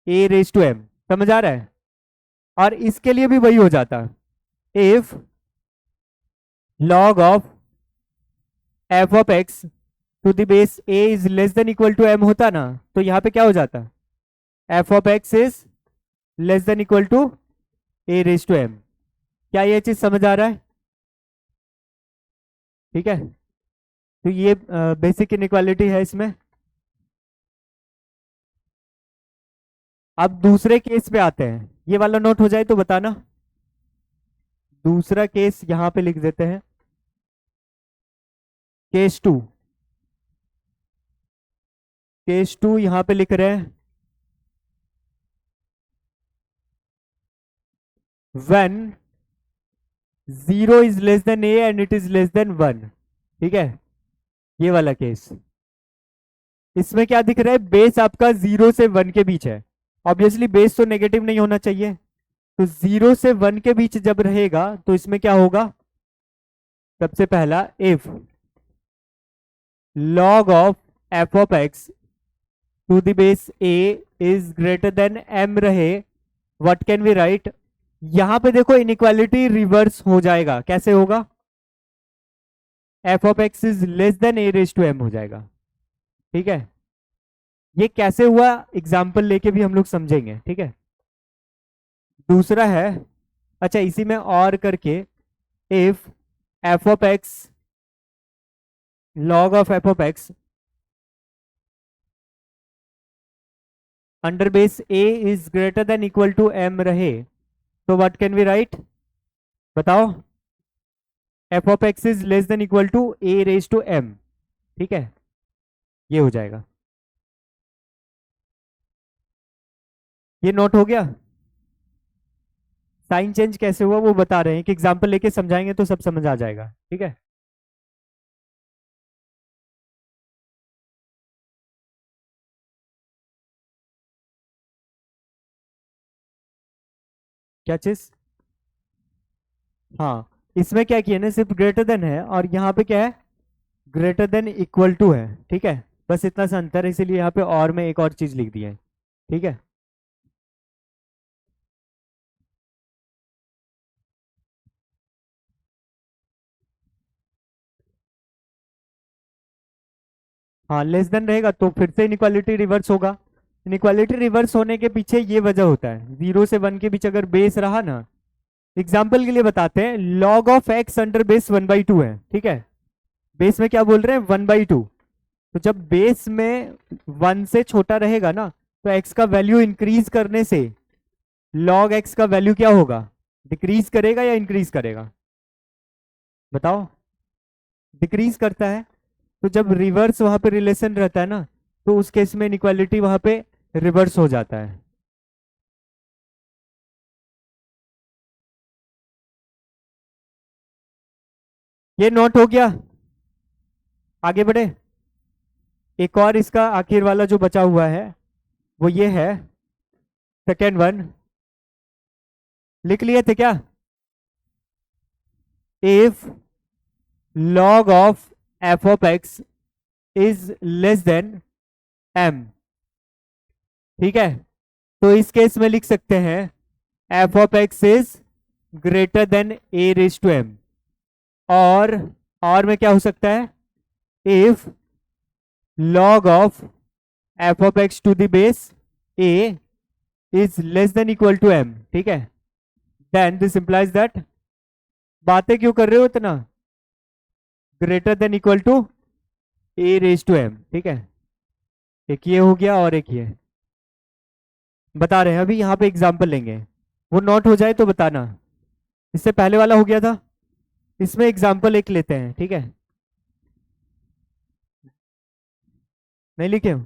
a raise to m. समझ आ रहा है? और इसके लिए भी वही हो जाता, if log of f of x to the base a is less than equal to m होता ना, तो यहां पे क्या हो जाता, f of x is less than equal to a raise to m. क्या ये चीज समझ आ रहा है? ठीक है, तो ये बेसिक इनइक्वालिटी है इसमें। अब दूसरे केस पे आते हैं, ये वाला नोट हो जाए तो बताना। दूसरा केस यहां पे लिख देते हैं, केस टू। केस टू यहां पे लिख रहे हैं, when 0 is less than A and it is less then 1। ठीक है, ये वाला केस। इसमें क्या दिख रहा है, बेस आपका 0 से 1 के बीच है। ऑब्वियसली बेस तो नेगेटिव नहीं होना चाहिए, तो 0 से 1 के बीच जब रहेगा तो इसमें क्या होगा, सबसे पहला if log of f of x to the base a is greater than m रहे, व्हाट कैन वी राइट। यहां पे देखो इनइक्वालिटी रिवर्स हो जाएगा। कैसे होगा, f of x is less than a raise to m हो जाएगा। ठीक है, ये कैसे हुआ एग्जाम्पल लेके भी हम लोग समझेंगे। ठीक है, दूसरा है, अच्छा इसी में और करके, if f of x log of f of x under base a is greater than equal to m रहे, तो व्हाट कैन वी राइट, बताओ। F of x is less than equal to a raise to m. ठीक है, ये हो जाएगा। ये note हो गया। साइन चेंज कैसे हुआ वो बता रहे हैं, कि एग्जांपल लेके समझाएंगे तो सब समझ आ जाएगा। ठीक है, क्या चीज, हाँ इसमें क्या किया ना, सिर्फ ग्रेटर देन है और यहाँ पे क्या है, ग्रेटर देन इक्वल टू है। ठीक है, बस इतना सा अंतर है, इसीलिए यहाँ पे और में एक और चीज लिख दी है। ठीक है, हाँ लेस देन रहेगा तो फिर से इनइक्वालिटी रिवर्स होगा। इनइक्वालिटी रिवर्स होने के पीछे ये वजह होता है, 0 से 1 के बीच अगर बेस रहा ना, एग्जाम्पल के लिए बताते हैं, log of x under base 1/2 है। ठीक है, बेस में क्या बोल रहे हैं, 1/2। तो जब बेस में 1 से छोटा रहेगा ना, तो एक्स का वैल्यू इंक्रीज करने से लॉग एक्स का वैल्यू क्या होगा, डिक्रीज करेगा या इंक्रीज करेगा, बताओ। डिक्रीज करता है। तो जब रिवर्स वहां पे रिलेशन रहता है ना, तो उस केस में इनइक्वालिटी वहां पे रिवर्स हो जाता है। ये नोट हो गया, आगे बढ़े। एक और इसका आखिर वाला जो बचा हुआ है वो ये है, सेकेंड वन, लिख लिए थे क्या, if log of f of x is less than m. ठीक है, तो इस केस में लिख सकते हैं f of x is greater than a raise to m. और में क्या हो सकता है, if log of f of x to the base a is less than equal to m. ठीक है, देन दिस इंप्लाइज दैट, बातें क्यों कर रहे हो इतना, greater than equal to a raise to m. ठीक है, एक ये हो गया और एक ये बता रहे हैं, अभी यहाँ पे एग्जाम्पल लेंगे, वो नोट हो जाए तो बताना। इससे पहले वाला हो गया था, इसमें एग्जाम्पल एक लेते हैं। ठीक है, नहीं लिखे हो,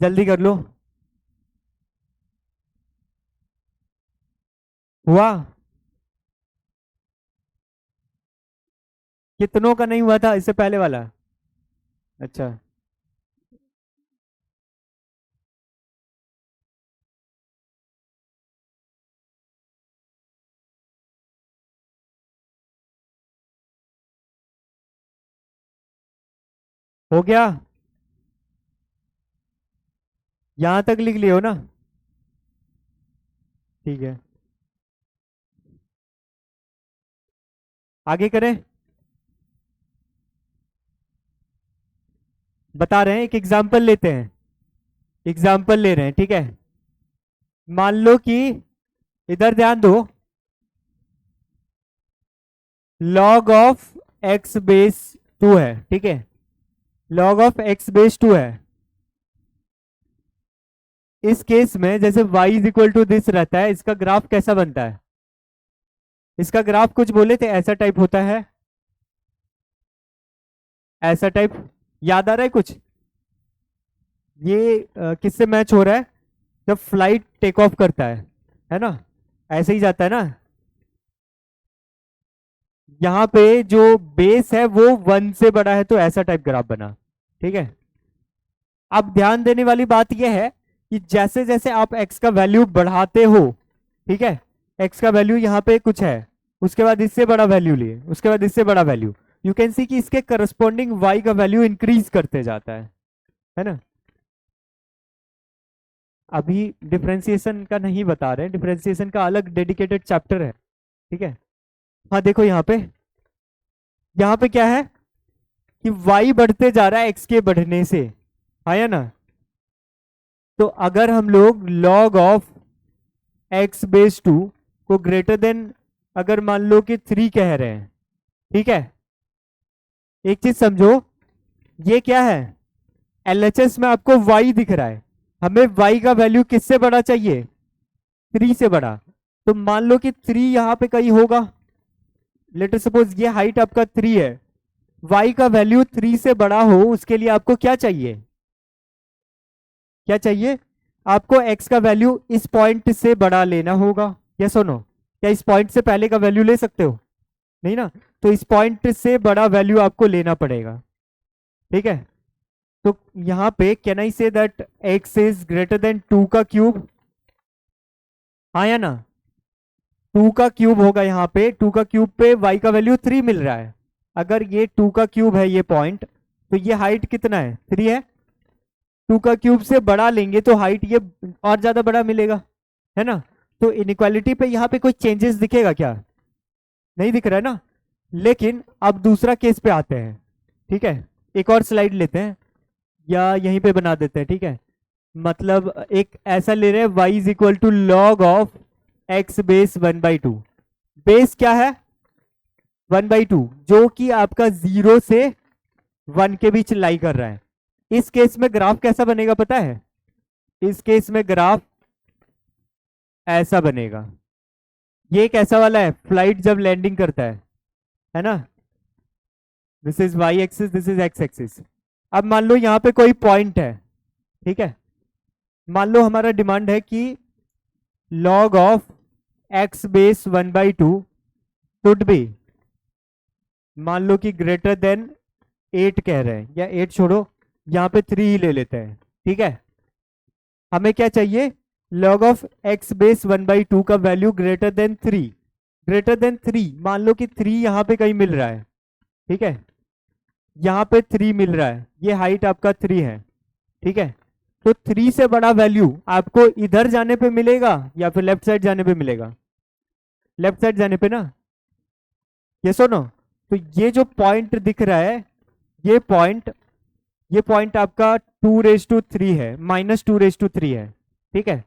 जल्दी कर लो। हुआ, कितनों का नहीं हुआ था इससे पहले वाला, अच्छा हो गया, यहां तक लिख लियो ना? ठीक है, आगे करें। बता रहे हैं, एक एग्जाम्पल लेते हैं, एग्जाम्पल ले रहे हैं, ठीक है। मान लो कि इधर ध्यान दो, लॉग ऑफ एक्स बेस 2 है, ठीक है, लॉग ऑफ एक्स बेस 2 है। इस केस में जैसे y is equal to this रहता है, इसका ग्राफ कैसा बनता है? इसका ग्राफ कुछ बोले थे ऐसा टाइप होता है, ऐसा टाइप, याद आ रहा है कुछ? ये किससे मैच हो रहा है? जब फ्लाइट टेक ऑफ करता है ना, ऐसे ही जाता है ना। यहाँ पे जो बेस है वो 1 से बड़ा है, तो ऐसा टाइप ग्राफ बना, ठीक है। अब ध्यान देने वाली बात यह है कि जैसे जैसे आप x का वैल्यू बढ़ाते हो, ठीक है, x का वैल्यू यहाँ पे कुछ है, उसके बाद इससे बड़ा वैल्यू लिए, उसके बाद इससे बड़ा वैल्यू, यू कैन सी कि इसके करस्पॉन्डिंग y का वैल्यू इंक्रीज करते जाता है ना। अभी डिफरेंशिएशन का नहीं बता रहे, डिफरेंशिएशन का अलग डेडिकेटेड चैप्टर है, ठीक है। हाँ देखो यहाँ पे क्या है कि y बढ़ते जा रहा है x के बढ़ने से, आया ना। तो अगर हम लोग log ऑफ x बेस 2 को ग्रेटर देन, अगर मान लो कि 3 कह रहे हैं, ठीक है, एक चीज समझो, ये क्या है, LHS में आपको y दिख रहा है, हमें y का वैल्यू किससे बड़ा चाहिए? 3 से बड़ा। तो मान लो कि 3 यहां पे कहीं होगा, लेट अस सपोज ये हाइट आपका 3 है, y का वैल्यू 3 से बड़ा हो, उसके लिए आपको क्या चाहिए? क्या चाहिए? आपको x का वैल्यू इस पॉइंट से बड़ा लेना होगा, यस और नो? क्या इस पॉइंट से पहले का वैल्यू ले सकते हो? नहीं ना, तो इस पॉइंट से बड़ा वैल्यू आपको लेना पड़ेगा, ठीक है। तो यहां पे can I say that x is greater then 2 का क्यूब, आया ना, 2 का क्यूब होगा यहाँ पे, 2 का क्यूब पे y का वैल्यू 3 मिल रहा है। अगर ये 2 का क्यूब है ये पॉइंट, तो ये हाइट कितना है? 3 है। 2 का क्यूब से बड़ा लेंगे तो हाइट ये और ज्यादा बड़ा मिलेगा, है ना। तो इनइक्वालिटी पे यहाँ पे कोई चेंजेस दिखेगा क्या? नहीं दिख रहा है ना। लेकिन अब दूसरा केस पे आते हैं, ठीक है, एक और स्लाइड लेते हैं या यहीं पे बना देते हैं, ठीक है। मतलब एक ऐसा ले रहे हैं, y is equal to log of x base 1/2। Base क्या है? 1/2, जो कि आपका 0 से 1 के बीच लाई कर रहा है। इस केस में ग्राफ कैसा बनेगा पता है? इस केस में ग्राफ ऐसा बनेगा। ये कैसा वाला है? फ्लाइट जब लैंडिंग करता है ना। This is y axis, this is x axis. अब मान लो यहाँ पे कोई पॉइंट है, ठीक है, मान लो हमारा डिमांड है कि log of x base 1/2 should be, मान लो कि ग्रेटर देन 8 कह रहे हैं, या 8 छोड़ो, यहाँ पे 3 ही ले लेते हैं, ठीक है। हमें क्या चाहिए? log ऑफ x बेस 1/2 का value greater than 3, greater than 3, मान लो कि 3 यहाँ पे कहीं मिल रहा है, ठीक है, यहाँ पे 3 मिल रहा है, ये हाइट आपका 3 है, ठीक है। तो 3 से बड़ा वैल्यू आपको इधर जाने पे मिलेगा या फिर लेफ्ट साइड जाने पे मिलेगा? लेफ्ट साइड जाने पे ना, ये सुनो। तो ये जो पॉइंट दिख रहा है, ये पॉइंट आपका 2�3 है, -2�3 है, ठीक है,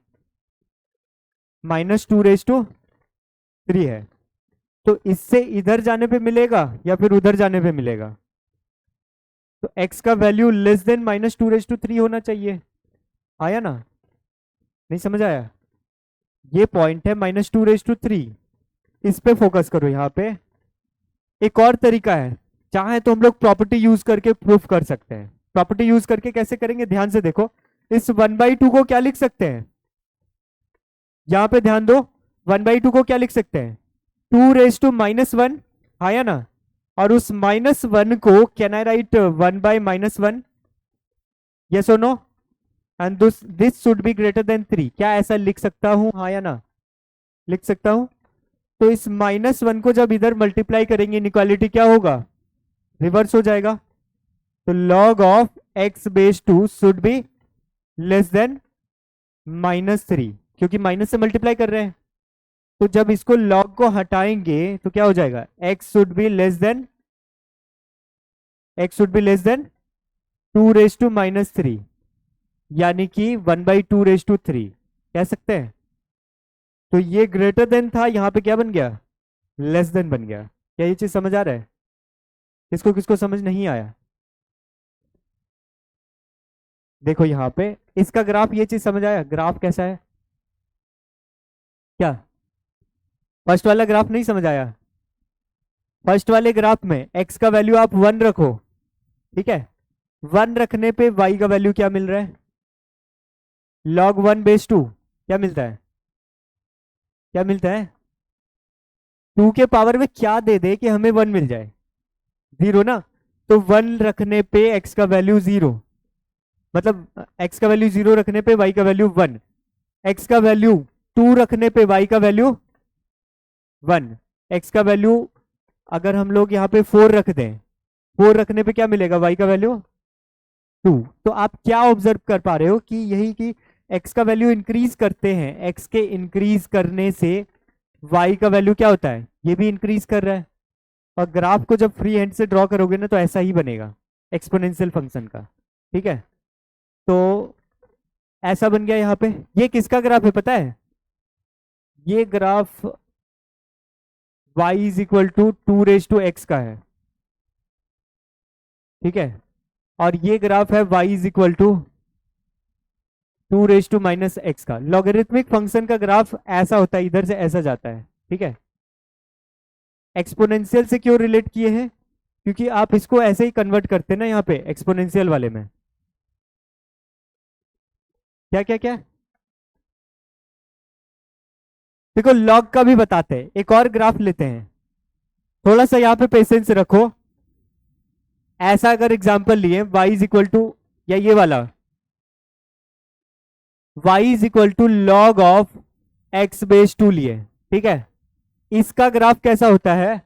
-2�3 है। तो इससे इधर जाने पे मिलेगा या फिर उधर जाने पे मिलेगा? तो x का वैल्यू लेस देन -2�3 होना चाहिए, आया ना? नहीं समझ आया? ये पॉइंट है -2�3, इस पे फोकस करो। यहाँ पे एक और तरीका है, चाहे तो हम लोग प्रॉपर्टी यूज करके प्रूफ कर सकते हैं। प्रॉपर्टी यूज करके कैसे करेंगे, ध्यान से देखो। इस 1/2 को क्या लिख सकते हैं? यहां पे ध्यान दो, 1/2 को क्या लिख सकते हैं? 2⁻⁻1, आया ना। और उस -1 को कैन आई राइट 1/-1? यस और no? And this should be greater than 3, क्या ऐसा लिख सकता हूं, हाँ या ना? लिख सकता हूं। तो इस -1 को जब इधर मल्टीप्लाई करेंगे, इनइक्वालिटी क्या होगा? रिवर्स हो जाएगा। तो log of x base 2 should be less than -3, क्योंकि माइनस से मल्टीप्लाई कर रहे हैं। तो जब इसको log को हटाएंगे तो क्या हो जाएगा, x should be less than 2 raised to -3, यानी कि 1/2 raised to 3 कह सकते हैं। तो ये ग्रेटर देन था, यहां पे क्या बन गया, लेस देन बन गया। क्या ये चीज समझ आ रहा है? किसको किसको समझ नहीं आया? देखो यहां पे इसका ग्राफ, ये चीज समझ आया ग्राफ कैसा है? क्या फर्स्ट वाला ग्राफ नहीं समझ आया? फर्स्ट वाले ग्राफ में x का वैल्यू आप 1 रखो, ठीक है, 1 रखने पे y का वैल्यू क्या मिल रहा है, log 1/2 क्या मिलता है, क्या मिलता है, 2 के पावर में क्या दे दे कि हमें 1 मिल जाए, 0 ना। तो 1 रखने पे x का वैल्यू 0, मतलब x का वैल्यू 0 रखने पे y का वैल्यू 1, x का वैल्यू 2 रखने पे y का वैल्यू 1, x का वैल्यू अगर हम लोग यहाँ पे 4 रख दें, 4 रखने पे क्या मिलेगा, y का वैल्यू 2। तो आप क्या ऑब्जर्व कर पा रहे हो कि यही कि x का वैल्यू इंक्रीज करते हैं, x के इंक्रीज करने से y का वैल्यू क्या होता है, ये भी इंक्रीज कर रहा है। और ग्राफ को जब फ्री हैंड से ड्रॉ करोगे ना तो ऐसा ही बनेगा एक्सपोनेंशियल फंक्शन का, ठीक है। तो ऐसा बन गया यहाँ पे। ये किसका ग्राफ है पता है, ये graph y is equal to 2 raised to x का है, ठीक है। और ये ग्राफ है y is equal to 2 raised to -x का। लॉगरिथमिक फंक्शन का ग्राफ ऐसा होता है, इधर से ऐसा जाता है, ठीक है। एक्सपोनेंशियल से क्यों रिलेट किए हैं, क्योंकि आप इसको ऐसे ही कन्वर्ट करते हैं ना यहाँ पे एक्सपोनेंशियल वाले में। क्या क्या क्या, देखो लॉग का भी बताते हैं, एक और ग्राफ लेते हैं, थोड़ा सा यहाँ पे पेशेंस रखो। ऐसा अगर एग्जांपल लिए y इज इक्वल टू, या ये वाला y is equal to log of x/2 लिए, ठीक है, इसका ग्राफ कैसा होता है,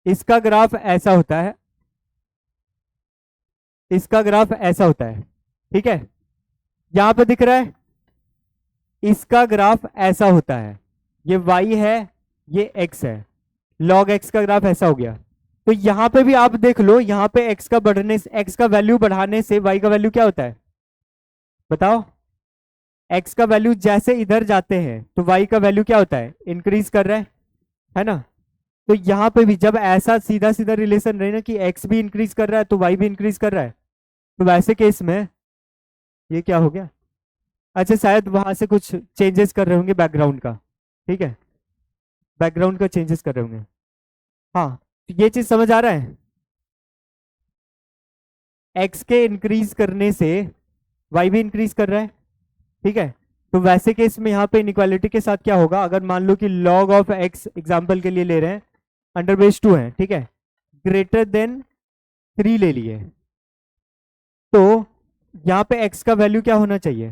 इसका ग्राफ ऐसा होता है, इसका ग्राफ ऐसा होता है, ठीक है। यहां पे दिख रहा है, इसका ग्राफ ऐसा होता है, ये y है, ये x है, log x का ग्राफ ऐसा हो गया। तो यहां पे भी आप देख लो, यहां पे x का बढ़ने से, x का वैल्यू बढ़ाने से y का वैल्यू क्या होता है बताओ, x का वैल्यू जैसे इधर जाते हैं तो y का वैल्यू क्या होता है, इंक्रीज कर रहा है ना। तो यहां पे भी जब ऐसा सीधा सीधा रिलेशन रहे ना कि x भी इंक्रीज कर रहा है तो y भी इंक्रीज कर रहा है, तो वैसे केस में ये क्या हो गया, अच्छा शायद वहां से कुछ चेंजेस कर रहे होंगे बैकग्राउंड का, ठीक है, बैकग्राउंड का चेंजेस कर रहे होंगे। हाँ, तो ये चीज समझ आ रहा है, x के इंक्रीज करने से y भी इंक्रीज कर रहा है, ठीक है। तो वैसे केस में यहाँ पे इनइक्वालिटी के साथ क्या होगा, अगर मान लो कि log ऑफ x एग्जाम्पल के लिए ले रहे हैं, अंडर/2 है, ठीक है, ग्रेटर देन 3 ले लिए, तो यहाँ पे x का वैल्यू क्या होना चाहिए,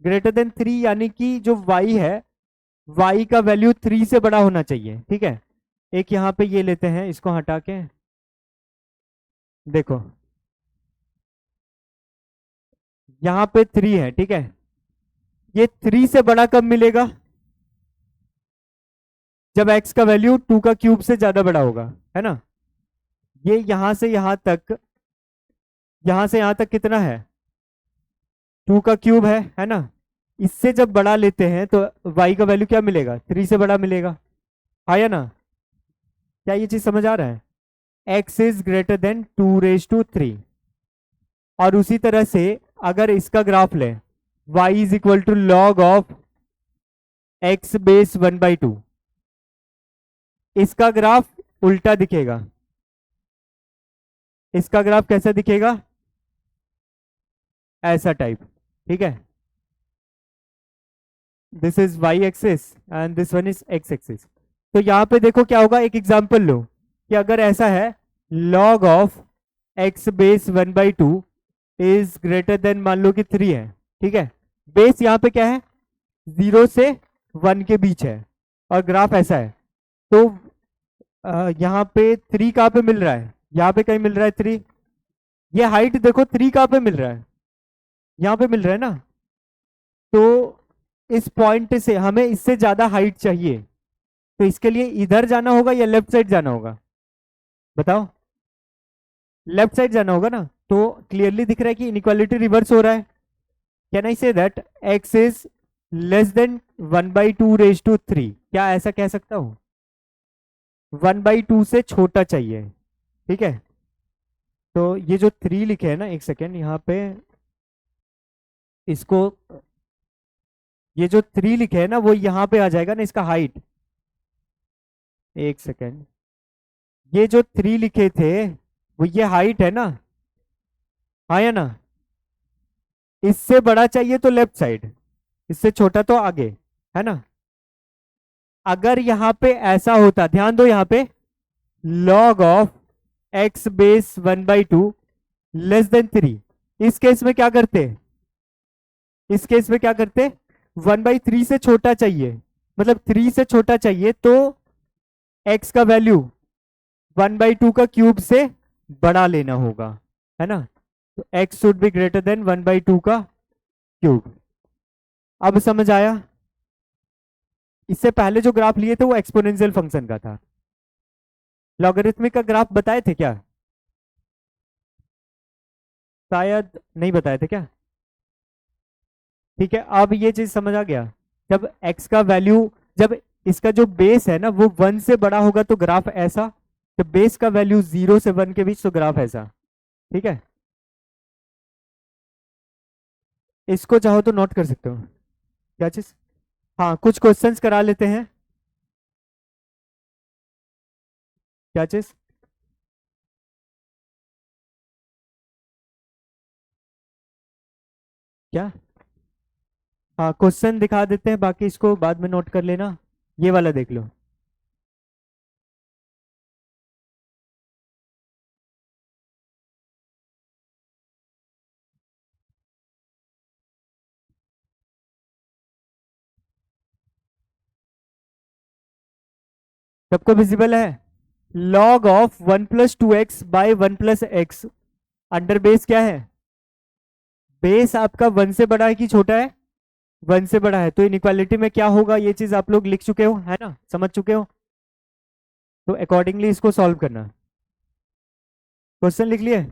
ग्रेटर देन 3, यानी कि जो y है, y का वैल्यू 3 से बड़ा होना चाहिए, ठीक है। एक यहाँ पे ये लेते हैं, इसको हटा के देखो, यहाँ पे 3 है, ठीक है, ये 3 से बड़ा कब मिलेगा, जब x का वैल्यू 2 का क्यूब से ज्यादा बड़ा होगा, है ना। ये यहां से यहां तक, यहां से यहां तक कितना है, 2 का क्यूब है ना। इससे जब बड़ा लेते हैं तो y का वैल्यू क्या मिलेगा, 3 से बड़ा मिलेगा, आया ना। क्या ये चीज समझ आ रहा है, x is greater then 2 raised to 3। और उसी तरह से अगर इसका ग्राफ ले, y is equal to log of x/1/2, इसका ग्राफ उल्टा दिखेगा, इसका ग्राफ कैसा दिखेगा, ऐसा टाइप, ठीक है। This is y axis and this one is x axis. तो यहां पे देखो क्या होगा, एक एग्जांपल लो कि अगर ऐसा है, log of x/1/2 is greater then, मान लो कि 3 है, ठीक है, बेस यहाँ पे क्या है, 0 से 1 के बीच है, और ग्राफ ऐसा है, तो यहाँ पे 3 कहाँ पे मिल रहा है? यहाँ पे कहीं मिल रहा है 3। ये हाइट देखो 3 कहाँ पे मिल रहा है? यहाँ पे मिल रहा है ना। तो इस पॉइंट से हमें इससे ज्यादा हाइट चाहिए, तो इसके लिए इधर जाना होगा या लेफ्ट साइड जाना होगा? बताओ। लेफ्ट साइड जाना होगा ना। तो क्लियरली दिख रहा है कि इनइक्वालिटी रिवर्स हो रहा है। Can I say that x is less than 1/2 raise to 3? क्या ऐसा कह सकता हूं? 1/2 से छोटा चाहिए, ठीक है। तो ये जो 3 लिखे है ना, एक सेकेंड यहाँ पे इसको, ये जो 3 लिखे है ना वो यहाँ पे आ जाएगा ना, इसका हाइट। एक सेकेंड, ये जो 3 लिखे थे वो ये हाइट है ना, हाँ या ना? इससे बड़ा चाहिए तो लेफ्ट साइड, इससे छोटा तो आगे, है ना। अगर यहाँ पे ऐसा होता, ध्यान दो यहाँ पे, log of x base 1/2 less than 3, इस केस में क्या करते? इस केस में क्या करते? 1/3 से छोटा चाहिए, मतलब 3 से छोटा चाहिए, तो x का वैल्यू 1/2 का क्यूब से बड़ा लेना होगा, है ना। तो x should be greater then 1/2 का क्यूब। अब समझ आया? इससे पहले जो ग्राफ लिए थे वो एक्सपोनेंशियल फंक्शन का था। लॉगरिथमिक का ग्राफ बताए थे क्या? शायद नहीं बताए थे क्या? ठीक है, अब ये चीज समझ आ गया। जब x का वैल्यू, जब इसका जो बेस है ना वो 1 से बड़ा होगा तो ग्राफ ऐसा, जब बेस का वैल्यू 0 से 1 के बीच तो ग्राफ ऐसा, ठीक है। इसको चाहो तो नोट कर सकते हो। क्या चीज? हाँ, कुछ क्वेश्चंस करा लेते हैं। क्या चीज? क्या? हाँ, क्वेश्चन दिखा देते हैं, बाकी इसको बाद में नोट कर लेना। ये वाला देख लो। सबको विजिबल है? Log of 1 + 2x/1 + x under base क्या है? बेस आपका 1 से बड़ा है कि छोटा है? 1 से बड़ा है, तो इनइक्वालिटी में क्या होगा ये चीज आप लोग लिख चुके हो, है ना, समझ चुके हो। तो अकॉर्डिंगली इसको सॉल्व करना। क्वेश्चन लिख लिए?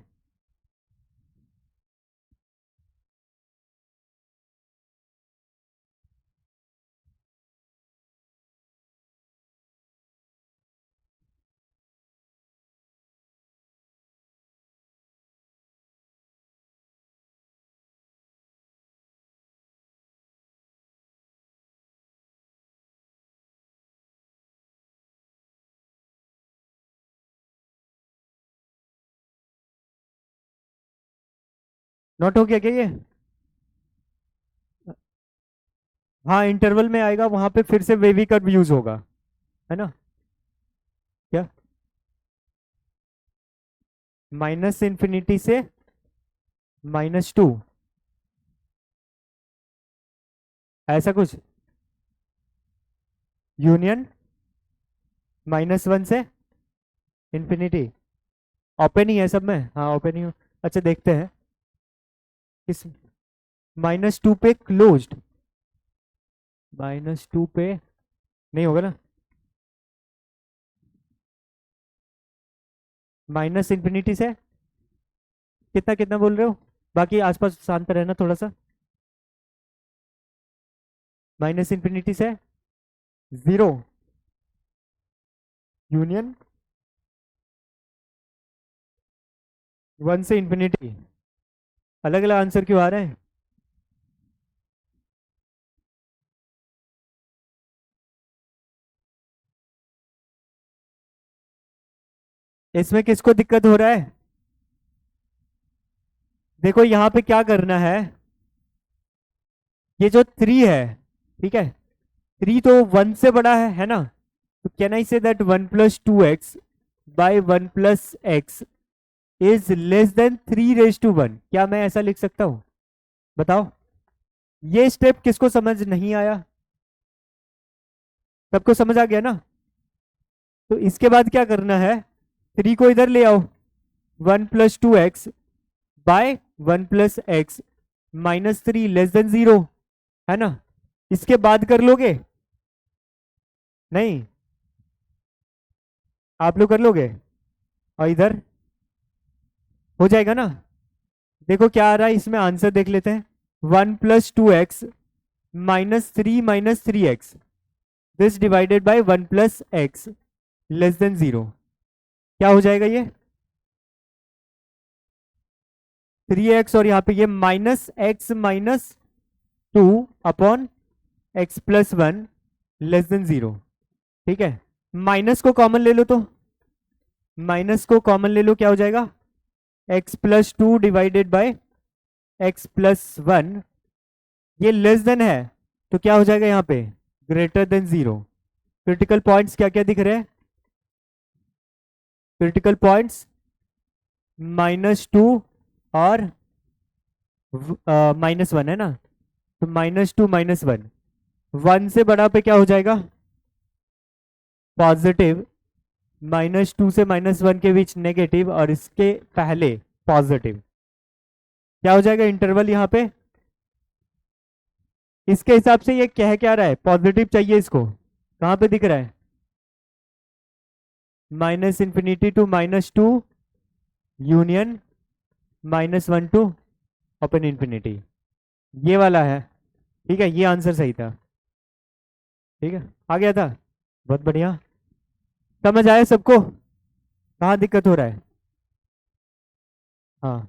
नोट हो गया क्या ये? हाँ, इंटरवल में आएगा, वहां पे फिर से वेवी कर्व यूज होगा, है ना। क्या? -∞ से -2, ऐसा कुछ? यूनियन -1 से इंफिनिटी। ओपन ही है सब में, हाँ ओपन ही हो। अच्छा देखते हैं किस, -2 पे क्लोज्ड, -2 पे नहीं होगा ना। -∞ से कितना कितना बोल रहे हो? बाकी आसपास शांत रहना थोड़ा सा। -∞ से 0, यूनियन 1 से इंफिनिटी। अलग अलग आंसर क्यों आ रहे हैं? इसमें किसको दिक्कत हो रहा है? देखो यहाँ पे क्या करना है, ये जो 3 है, ठीक है, 3 तो 1 से बड़ा है ना। तो can I say that 1 + 2x/1 + x is less than 3 raise to 1? क्या मैं ऐसा लिख सकता हूं? बताओ। ये स्टेप किसको समझ नहीं आया? सबको समझ आ गया ना? तो इसके बाद क्या करना है, 3 को इधर ले आओ, 1 + 2x बाय 1 + x -3 <0 है ना। इसके बाद कर लोगे, नहीं आप लोग कर लोगे, और इधर हो जाएगा ना। देखो क्या आ रहा है इसमें, आंसर देख लेते हैं। 1 + 2x -3 - 3x this divided by 1 + x <0 क्या हो जाएगा ये 3x, और यहाँ पे ये -x - 2 अपॉन x + 1 <0। ठीक है, माइनस को कॉमन ले लो, तो माइनस को कॉमन ले लो, क्या हो जाएगा x + 2 डिवाइडेड बाय x + 1, ये लेस देन है तो क्या हो जाएगा यहाँ पे <0। क्रिटिकल पॉइंट्स क्या क्या दिख रहे हैं, क्रिटिकल पॉइंट्स -2 और -1 है ना, तो -2 -1, 1 से बड़ा पे क्या हो जाएगा पॉजिटिव, -2 से -1 के बीच नेगेटिव, और इसके पहले पॉजिटिव, क्या हो जाएगा इंटरवल यहाँ पे। इसके हिसाब से ये कह क्या रहा है, पॉजिटिव चाहिए इसको, कहां पे दिख रहा है -∞ to -2 union -1 to open infinity, ये वाला है। ठीक है, ये आंसर सही था। ठीक है, आ गया था, बहुत बढ़िया। समझ आया सबको, कहाँ दिक्कत हो रहा है। हाँ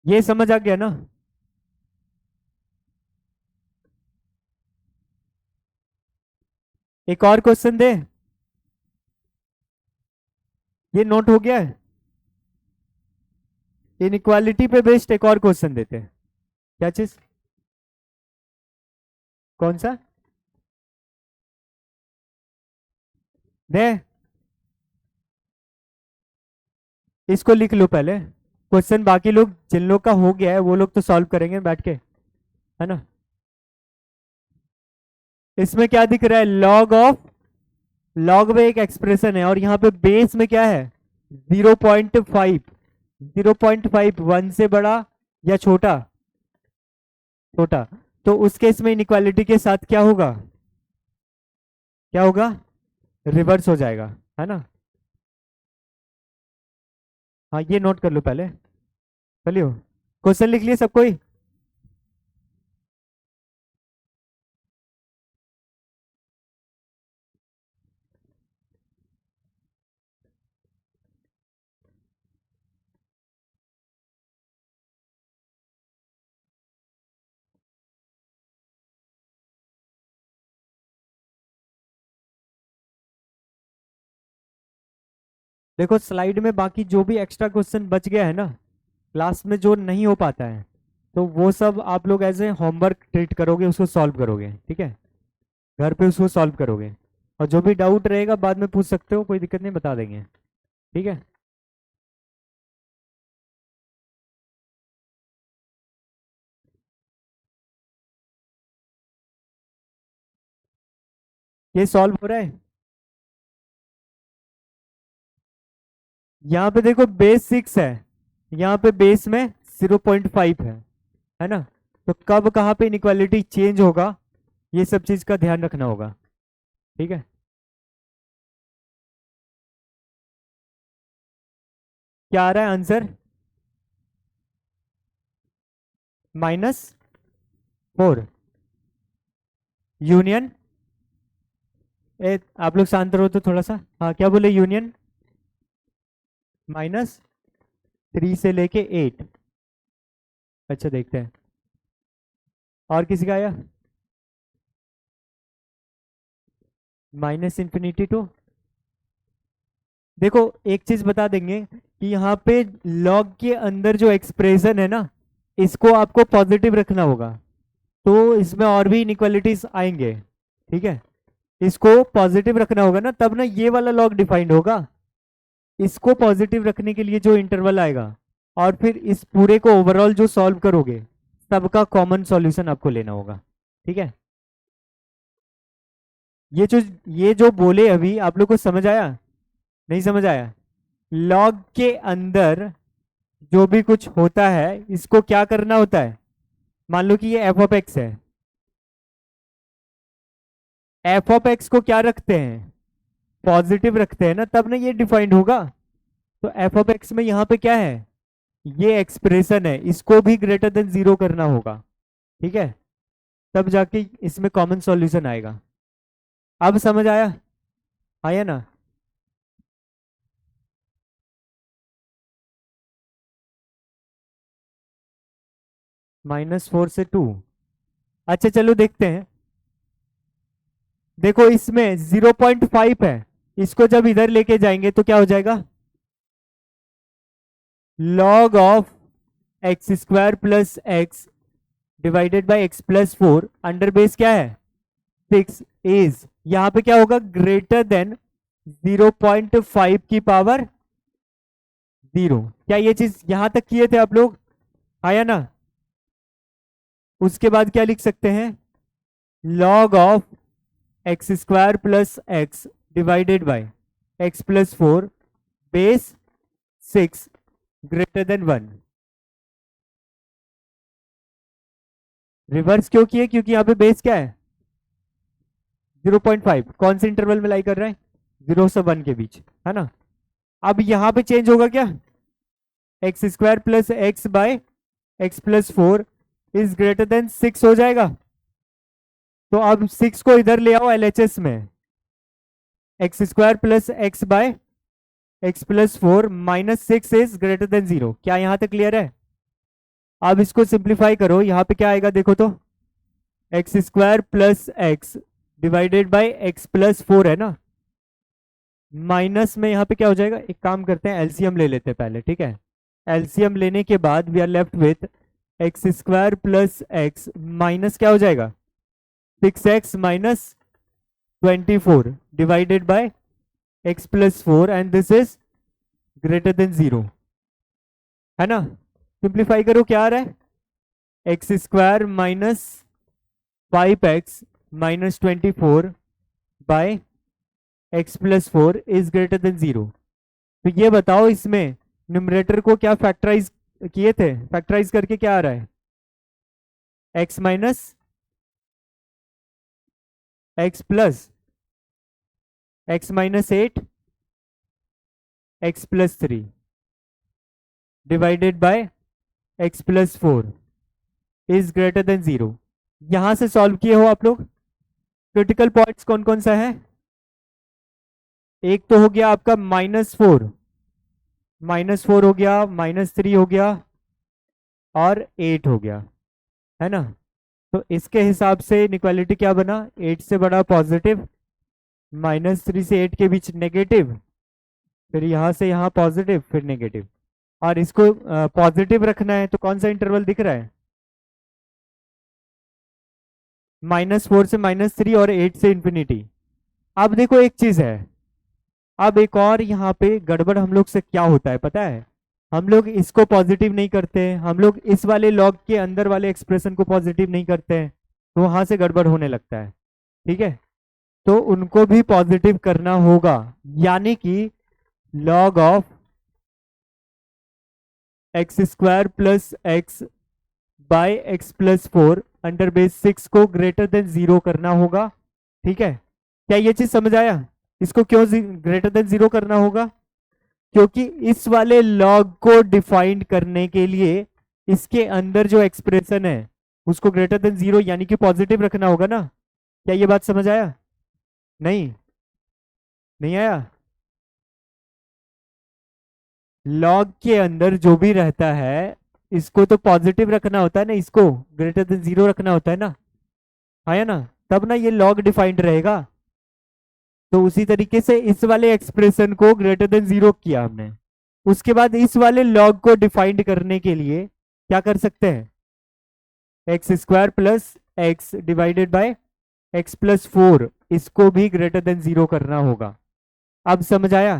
ये समझ आ गया ना। एक और क्वेश्चन दे, ये नोट हो गया है। इनइक्वालिटी पे बेस्ड एक और क्वेश्चन देते हैं, क्या चीज, कौन सा दे, इसको लिख लो पहले क्वेश्चन, बाकी लोग जिन लोग का हो गया है वो लोग तो सॉल्व करेंगे बैठ के, है ना। इसमें क्या दिख रहा है, लॉग ऑफ, लॉग में एक एक्सप्रेशन है, और यहाँ पे बेस में क्या है 0.5, 0.5 1 से बड़ा या छोटा, छोटा, तो उस केस में इनइक्वालिटी के साथ क्या होगा, क्या होगा रिवर्स हो जाएगा, है ना। हाँ ये नोट कर लो पहले, चलिए क्वेश्चन लिख लिए सब कोई। देखो स्लाइड में बाकी जो भी एक्स्ट्रा क्वेश्चन बच गया है ना, क्लास में जो नहीं हो पाता है, तो वो सब आप लोग एज ए होमवर्क ट्रीट करोगे, उसको सॉल्व करोगे, ठीक है, घर पे उसको सॉल्व करोगे, और जो भी डाउट रहेगा बाद में पूछ सकते हो, कोई दिक्कत नहीं, बता देंगे। ठीक है, ये सॉल्व हो रहा है। यहाँ पे देखो बेस 6 है, यहाँ पे बेस में 0.5 है ना, तो कब कहाँ पे इनइक्वालिटी चेंज होगा, ये सब चीज का ध्यान रखना होगा। ठीक है, क्या आ रहा है आंसर, -4 यूनियन, आप लोग शांत रहो तो थोड़ा सा, हाँ क्या बोले, यूनियन -3 से लेके 8। अच्छा देखते हैं, और किसी का आया, -∞ टू, देखो एक चीज बता देंगे कि यहाँ पे लॉग के अंदर जो एक्सप्रेशन है ना, इसको आपको पॉजिटिव रखना होगा, तो इसमें और भी इनइक्वालिटीज आएंगे। ठीक है, इसको पॉजिटिव रखना होगा ना, तब ना ये वाला लॉग डिफाइंड होगा, इसको पॉजिटिव रखने के लिए जो इंटरवल आएगा, और फिर इस पूरे को ओवरऑल जो सॉल्व करोगे, सबका कॉमन सॉल्यूशन आपको लेना होगा। ठीक है, ये जो बोले अभी आप लोग को समझ आया? नहीं समझ आया? लॉग के अंदर जो भी कुछ होता है इसको क्या करना होता है? मान लो कि ये एफ ऑफ एक्स है, एफ ऑफ एक्स को क्या रखते हैं? पॉजिटिव रखते हैं ना, तब ना ये डिफाइंड होगा। तो एफ ऑफ एक्स में यहाँ पे क्या है? ये एक्सप्रेशन है, इसको भी ग्रेटर देन जीरो करना होगा। ठीक है, तब जाके इसमें कॉमन सॉल्यूशन आएगा। अब समझ आया? आया ना? -4 से 2। अच्छा चलो देखते हैं। देखो इसमें 0.5 है, इसको जब इधर लेके जाएंगे तो क्या हो जाएगा? Log of x square plus x divided by x plus 4 under base क्या है? 6 इज, यहां पे क्या होगा? ग्रेटर देन 0.5 की पावर 0। क्या ये चीज यहां तक किए थे आप लोग? आया ना? उसके बाद क्या लिख सकते हैं? Log of x square plus x divided by x plus 4 base 6 greater than 1। Reverse क्यों किए? क्योंकि यहाँ पे बेस क्या है? 0.5। कौन से इंटरवल में लाई कर रहा है? 0 से 1 के बीच, है ना? अब यहां पे चेंज होगा क्या? X square plus x by x plus 4 is greater than 6 हो जाएगा। तो अब 6 को इधर ले आओ एलएचएस में, x square plus x by x plus 4 -6 is greater than 0। क्या यहां तक क्लियर है? अब इसको सिंप्लीफाई करो, यहां पे क्या आएगा देखो तो, x square plus x divided by x plus 4 है ना, माइनस में यहां पे क्या हो जाएगा? एक काम करते हैं, एलसीएम ले लेते हैं पहले। ठीक है, एलसीएम लेने के बाद we are left with x square plus x minus क्या हो जाएगा? 6x minus 24 divided by x plus 4 and this is greater than 0, है ना? सिंप्लीफाई करो, क्या आ रहा है? X square minus 5x minus 24 by x plus 4 is greater than 0। तो ये बताओ इसमें न्यूमरेटर को क्या फैक्टराइज किए थे? फैक्टराइज करके क्या आ रहा है? x minus x plus x minus 8 x plus 3 divided by x plus 4 is greater than 0। यहां से सॉल्व किए हो आप लोग? क्रिटिकल पॉइंट्स कौन कौन सा है? एक तो हो गया आपका -4, -4 हो गया, -3 हो गया और 8 हो गया, है ना? तो इसके हिसाब से इनइक्वालिटी क्या बना? 8 से बड़ा पॉजिटिव, -3 से 8 के बीच नेगेटिव, फिर यहां से यहां पॉजिटिव, फिर नेगेटिव। और इसको पॉजिटिव रखना है तो कौन सा इंटरवल दिख रहा है? -4 से -3 और 8 से इंफिनिटी। अब देखो एक चीज है, अब एक और यहाँ पे गड़बड़ हम लोग से क्या होता है पता है? हम लोग इसको पॉजिटिव नहीं करते, हम लोग इस वाले लॉग के अंदर वाले एक्सप्रेशन को पॉजिटिव नहीं करते हैं, तो वहां से गड़बड़ होने लगता है। ठीक है, तो उनको भी पॉजिटिव करना होगा, यानी कि log of x square plus x by x plus 4 under base 6 को ग्रेटर देन 0 करना होगा। ठीक है, क्या ये चीज समझ आया? इसको क्यों ग्रेटर देन 0 करना होगा? क्योंकि इस वाले लॉग को डिफाइन करने के लिए इसके अंदर जो एक्सप्रेशन है उसको ग्रेटर देन 0 यानी कि पॉजिटिव रखना होगा ना। क्या ये बात समझ आया? नहीं? नहीं आया? लॉग के अंदर जो भी रहता है इसको तो पॉजिटिव रखना होता है ना, इसको ग्रेटर देन 0 रखना होता है ना। आया ना? तब ना ये लॉग डिफाइंड रहेगा। तो उसी तरीके से इस वाले एक्सप्रेशन को ग्रेटर देन 0 किया हमने। उसके बाद इस वाले लॉग को डिफाइंड करने के लिए क्या कर सकते हैं? X square plus x divided by x plus 4 इसको भी ग्रेटर देन 0 करना होगा। अब समझ आया?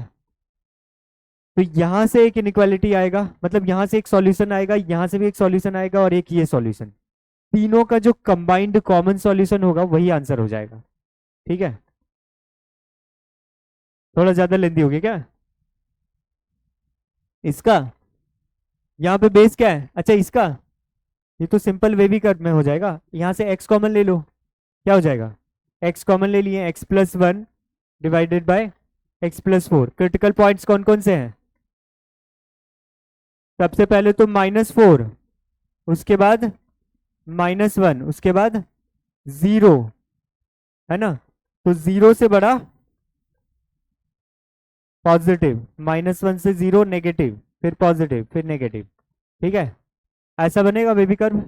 तो यहां से एक इनइक्वालिटी आएगा, मतलब यहां से एक सॉल्यूशन आएगा, यहां से भी एक सॉल्यूशन आएगा और एक ये सॉल्यूशन। तीनों का जो कंबाइंड कॉमन सॉल्यूशन होगा वही आंसर हो जाएगा। ठीक है, थोड़ा ज्यादा लेंदी होगी क्या इसका? यहाँ पे बेस क्या है? अच्छा इसका, ये तो सिंपल वे भी कर में हो जाएगा। यहाँ से x कॉमन ले लो, क्या हो जाएगा? x कॉमन ले लिए, x+1 divided bye x+4। Critical points कौन कौन से हैं? सबसे पहले तो -4, उसके बाद -1, उसके बाद 0, है ना? तो 0 से बड़ा पॉजिटिव, -1 से 0 नेगेटिव, फिर पॉजिटिव, फिर नेगेटिव। ठीक है, ऐसा बनेगा बेबी कर्व।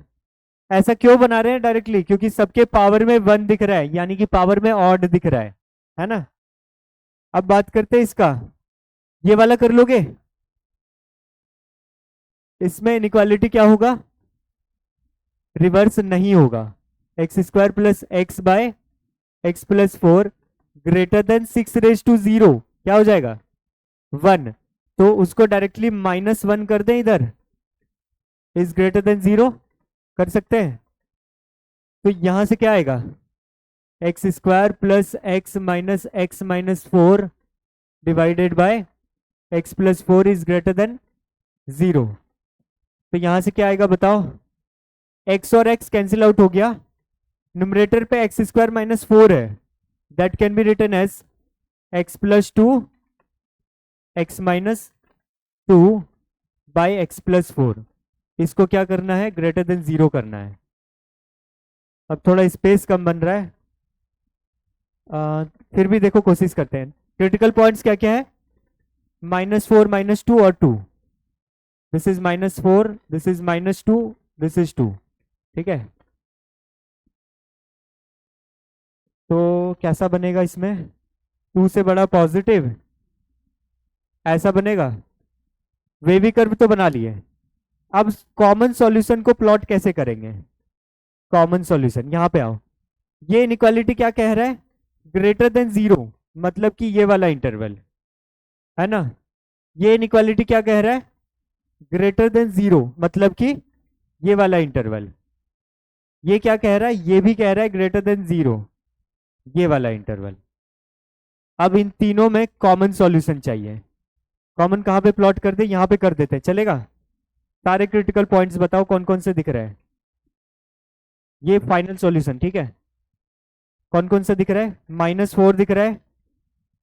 ऐसा क्यों बना रहे हैं डायरेक्टली? क्योंकि सबके पावर में 1 दिख रहा है, यानी कि पावर में ऑड दिख रहा है ना? अब बात करते हैं इसका, ये वाला कर लोगे? इसमें इनइक्वालिटी क्या होगा? रिवर्स नहीं होगा। x² plus x by x+4 greater than 6⁻0 क्या हो जाएगा? 1। तो उसको डायरेक्टली -1 कर दें इधर, इज ग्रेटर देन 0, कर सकते हैं। तो यहां से क्या आएगा? x² plus x minus x-4 divided by x+4 is greater than 0। तो यहां से क्या आएगा बताओ? x और x कैंसिल आउट हो गया, न्यूमरेटर पे x² -4 है, that can be written as x+2 x-2 by x+4। इसको क्या करना है? ग्रेटर देन 0 करना है। अब थोड़ा स्पेस कम बन रहा है, फिर भी देखो कोशिश करते हैं। क्रिटिकल पॉइंट्स क्या क्या है? -4, -2 और 2। This is -4, this is -2, this is 2। ठीक है, तो कैसा बनेगा इसमें? 2 से बड़ा पॉजिटिव, ऐसा बनेगा। वेवी कर्व तो बना लिए, अब कॉमन सॉल्यूशन को प्लॉट कैसे करेंगे? कॉमन सॉल्यूशन, यहां पे आओ। ये इनइक्वालिटी क्या कह रहा है? ग्रेटर देन 0, मतलब कि ये वाला इंटरवल, है ना? ये इनइक्वालिटी क्या कह रहा है? ग्रेटर देन 0, मतलब कि ये वाला इंटरवल। ये क्या कह रहा है? ये भी कह रहा है ग्रेटर देन 0, ये वाला इंटरवल। अब इन तीनों में कॉमन सॉल्यूशन चाहिए। कॉमन कहां पे प्लॉट कर दे? यहां पे कर देते हैं, चलेगा? सारे क्रिटिकल पॉइंट्स बताओ कौन कौन से दिख रहे हैं। ये फाइनल सॉल्यूशन, ठीक है? कौन कौन सा दिख रहा है? -4 दिख रहा है,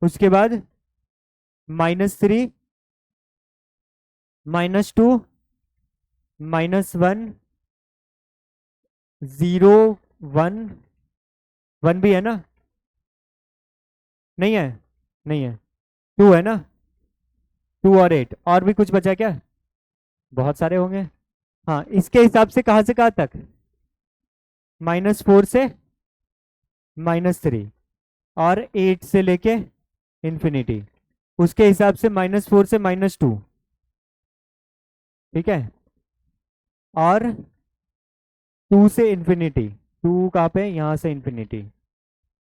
उसके बाद -3, -2, -1, 0, 1, 1 भी है ना? नहीं है, नहीं है। 2 है ना? 2 और 8, और भी कुछ बचा क्या? बहुत सारे होंगे। हाँ, इसके हिसाब से कहां से कहां तक? -4 से -3 और 8 से लेके इंफिनिटी, उसके हिसाब से -4 से -2। ठीक है, और 2 से इंफिनिटी, 2 कहाँ पे? यहां से इंफिनिटी,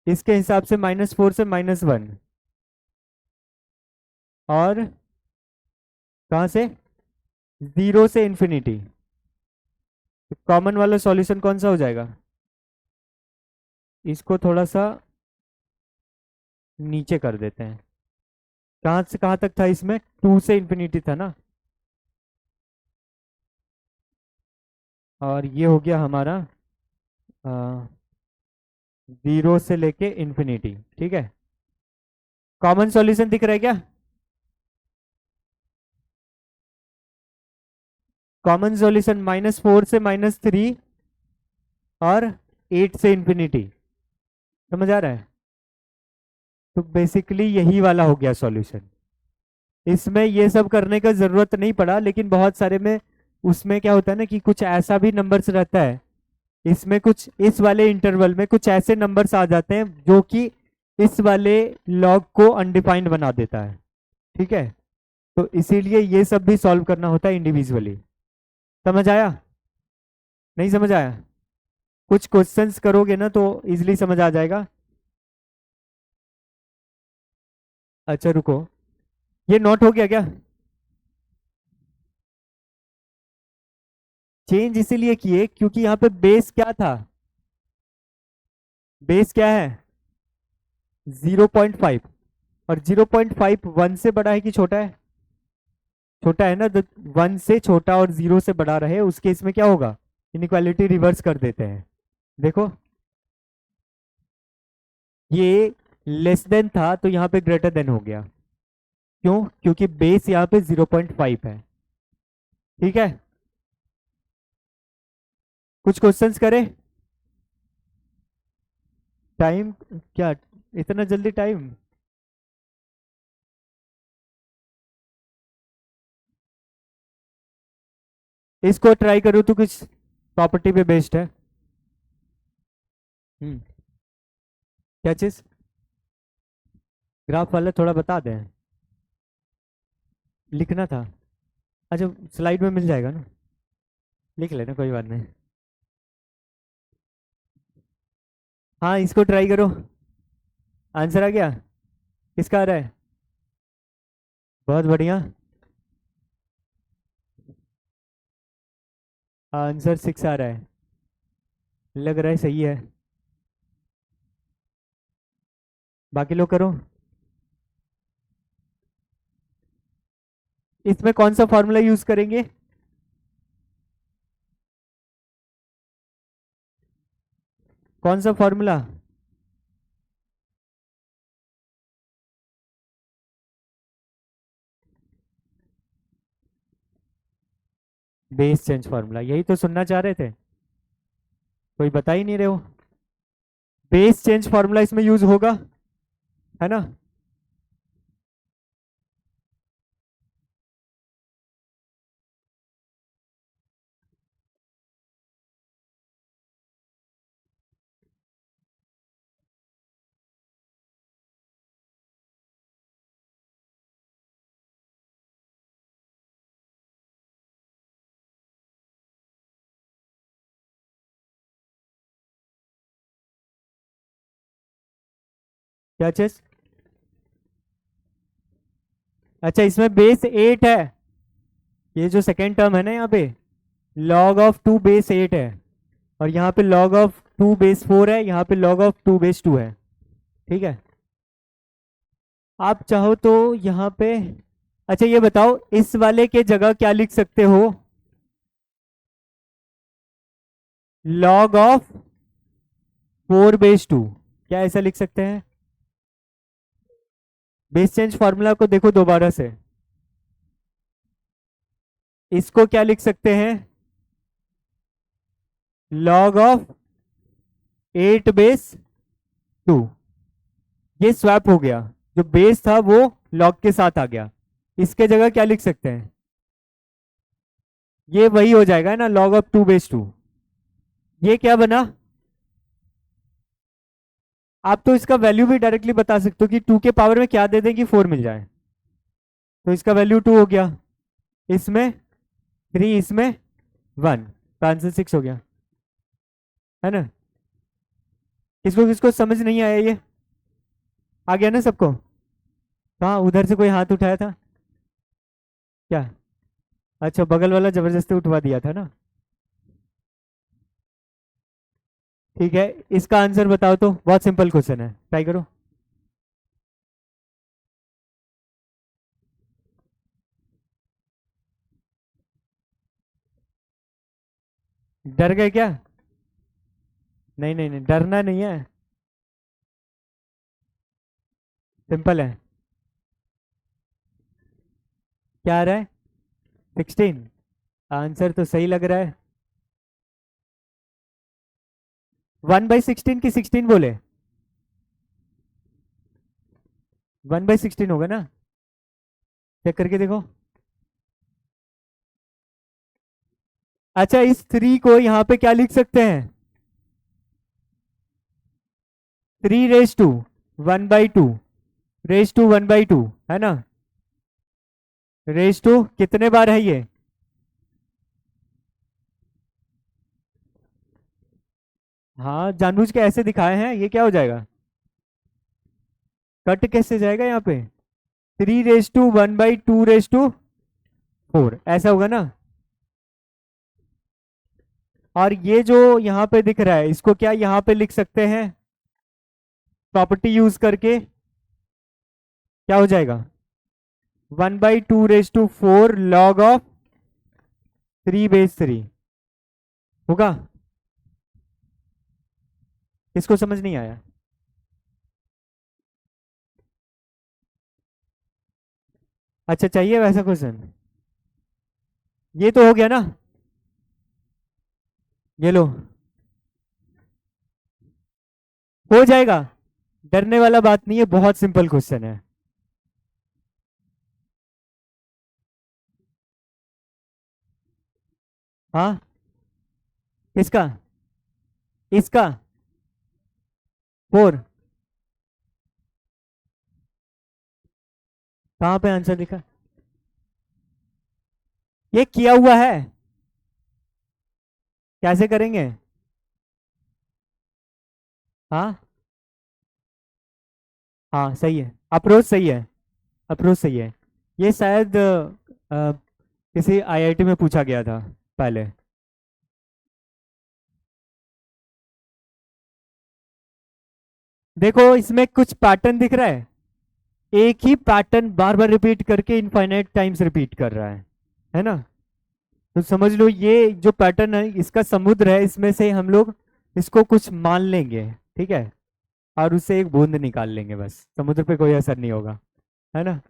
इसके हिसाब से -4 से -1, और कहां से? 0 से इंफिनिटी। कॉमन वाला सॉल्यूशन कौन सा हो जाएगा? इसको थोड़ा सा नीचे कर देते हैं। कहां से कहां तक था इसमें? 2 से इंफिनिटी था ना, और ये हो गया हमारा 0 से लेके इंफिनिटी। ठीक है, कॉमन सॉल्यूशन दिख रहा है क्या? कॉमन सॉल्यूशन -4 से -3 और 8 से इंफिनिटी, समझ आ रहा है? तो बेसिकली यही वाला हो गया सॉल्यूशन। इसमें ये सब करने का जरूरत नहीं पड़ा, लेकिन बहुत सारे में उसमें क्या होता है ना कि कुछ ऐसा भी नंबर्स रहता है, इसमें कुछ इस वाले इंटरवल में कुछ ऐसे नंबर्स आ जाते हैं जो कि इस वाले लॉग को अनडिफाइंड बना देता है। ठीक है, तो इसीलिए ये सब भी सॉल्व करना होता है इंडिविजुअली। समझ आया? नहीं समझ आया? कुछ क्वेश्चंस करोगे ना तो इजीली समझ आ जाएगा। अच्छा रुको, ये नोट हो गया क्या? चेंज इसीलिए किए क्योंकि यहाँ पे बेस क्या था, बेस क्या है 0.5, और 0.5 1 से बड़ा है कि छोटा है, छोटा है ना, तो 1 से छोटा और 0 से बड़ा रहे उस केस में क्या होगा, इनइक्वालिटी रिवर्स कर देते हैं। देखो ये लेस देन था तो यहाँ पे ग्रेटर देन हो गया, क्यों, क्योंकि बेस यहाँ पे 0.5 है। ठीक है, कुछ क्वेश्चंस करें। टाइम क्या, इतना जल्दी टाइम? इसको ट्राई करो तो कुछ प्रॉपर्टी पे बेस्ड है। हम्म, क्या चीज, ग्राफ वाला थोड़ा बता दें, लिखना था। अच्छा स्लाइड में मिल जाएगा ना, लिख लेना कोई बात नहीं। हाँ इसको ट्राई करो, आंसर आ गया, किसका आ रहा है, बहुत बढ़िया, आंसर 6 आ रहा है, लग रहा है सही है। बाकी लोग करो। इसमें कौन सा फॉर्मूला यूज करेंगे, कौन सा फॉर्मूला, बेस चेंज फॉर्मूला, यही तो सुनना चाह रहे थे, कोई बता ही नहीं रहे हो। बेस चेंज फॉर्मूला इसमें यूज होगा, है ना। क्या चीज, अच्छा इसमें बेस 8 है, ये जो सेकेंड टर्म है ना यहाँ पे log ऑफ 2 बेस 8 है, और यहाँ पे log ऑफ 2 बेस 4 है, यहाँ पे log ऑफ 2 बेस 2 है। ठीक है, आप चाहो तो यहाँ पे, अच्छा ये बताओ इस वाले के जगह क्या लिख सकते हो, log ऑफ 4 बेस 2, क्या ऐसा लिख सकते हैं। बेस चेंज फॉर्मूला को देखो दोबारा से, इसको क्या लिख सकते हैं, log ऑफ 8 बेस 2, ये स्वैप हो गया, जो बेस था वो log के साथ आ गया, इसके जगह क्या लिख सकते हैं, ये वही हो जाएगा ना log ऑफ 2 बेस 2, ये क्या बना, आप तो इसका वैल्यू भी डायरेक्टली बता सकते हो कि 2 के पावर में क्या दे दें कि 4 मिल जाए, तो इसका वैल्यू 2 हो गया, इसमें 3, इसमें 1, तो आंसर 6 हो गया, है ना। किसको किसको समझ नहीं आया ये, आ गया ना सबको, कहाँ उधर से कोई हाथ उठाया था क्या, अच्छा बगल वाला जबरदस्ती उठवा दिया था ना। ठीक है, इसका आंसर बताओ, तो बहुत सिंपल क्वेश्चन है, ट्राई करो। डर गए क्या, नहीं नहीं नहीं डरना नहीं है, सिंपल है। क्या आ रहा है 16, आंसर तो सही लग रहा है। 1/16 की 16 बोले, 1/16 होगा ना, चेक करके देखो। अच्छा इस 3 को यहाँ पे क्या लिख सकते हैं, 3 रेज टू 1/2, रेज टू 1/2, है ना, रेज टू कितने बार है ये, हाँ जानबूझ के ऐसे दिखाए हैं, ये क्या हो जाएगा, कट कैसे जाएगा यहाँ पे, 3 रेज टू 1/2 रेज टू 4 ऐसा होगा ना। और ये जो यहाँ पे दिख रहा है इसको क्या यहाँ पे लिख सकते हैं प्रॉपर्टी यूज करके, क्या हो जाएगा 1/2⁴ log ऑफ 3/3 होगा। इसको समझ नहीं आया? अच्छा, चाहिए वैसा क्वेश्चन? ये तो हो गया ना, ये लो हो जाएगा, डरने वाला बात नहीं है, बहुत सिंपल क्वेश्चन है। हाँ, इसका इसका 4 कहाँ पे आंसर लिखा? ये किया हुआ है, कैसे करेंगे? हाँ हाँ सही है, अप्रोच सही है, अप्रोच सही है। ये शायद किसी आईआईटी में पूछा गया था पहले। देखो इसमें कुछ पैटर्न दिख रहा है, एक ही पैटर्न बार बार रिपीट करके इनफाइनाइट टाइम्स रिपीट कर रहा है ना? तो समझ लो ये जो पैटर्न है इसका समुद्र है, इसमें से हम लोग इसको कुछ मान लेंगे, ठीक है, और उससे एक बूंद निकाल लेंगे, बस समुद्र पे कोई असर नहीं होगा, है ना?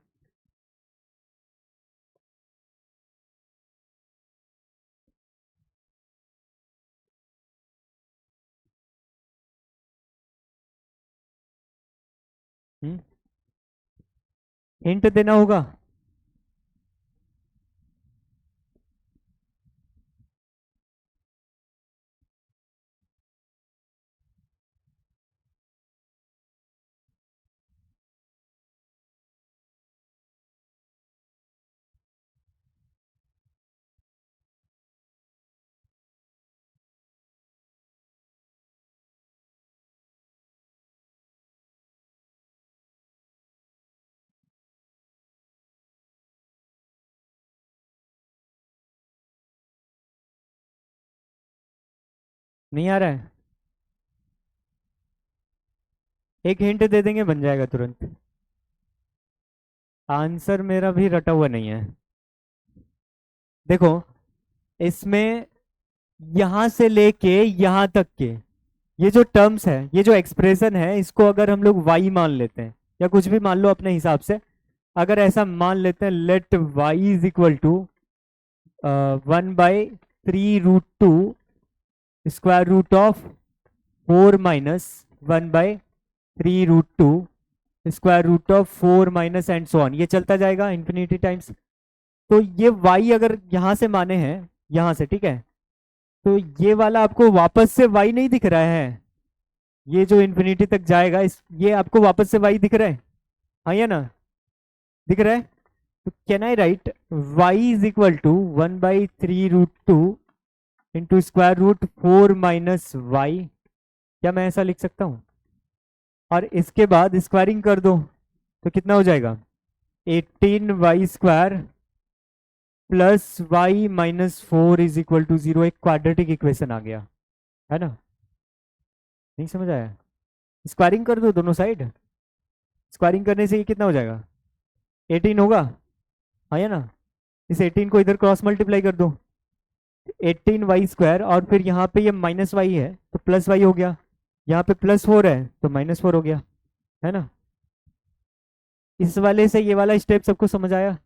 हिंट देना होगा। नहीं आ रहा है? एक हिंट दे देंगे बन जाएगा तुरंत। आंसर मेरा भी रटा हुआ नहीं है। देखो इसमें यहां से लेके यहां तक के ये जो टर्म्स है, ये जो एक्सप्रेशन है, इसको अगर हम लोग y मान लेते हैं या कुछ भी मान लो अपने हिसाब से, अगर ऐसा मान लेते हैं let y is equal to 1/3√2 square root of 4 - 1/3√2 square root of 4 - and so on, ये चलता जाएगा इन्फिनिटी टाइम्स। तो ये y अगर यहां से माने हैं, यहां से, ठीक है, तो ये वाला आपको वापस से y नहीं दिख रहा है, ये जो इन्फिनिटी तक जाएगा इस ये आपको वापस से y दिख रहा है, हाँ या ना? दिख रहा है? तो can I write y is equal to 1/3√2 into square root 4 - y, क्या मैं ऐसा लिख सकता हूँ? और इसके बाद स्क्वायरिंग कर दो तो कितना हो जाएगा 18y² plus y - 4 is equal to 0। एक क्वाड्रेटिक इक्वेशन आ गया, है ना? नहीं समझ आया? स्क्वायरिंग कर दो दोनों साइड, स्क्वायरिंग करने से ये कितना हो जाएगा 18 होगा, हाँ या ना? इस 18 को इधर क्रॉस मल्टीप्लाई कर दो, 18y² और फिर यहाँ पे ये -y है तो प्लस y हो गया, यहाँ पे +4 है तो -4 हो गया, है ना? इस वाले से ये वाला स्टेप सबको समझ आया?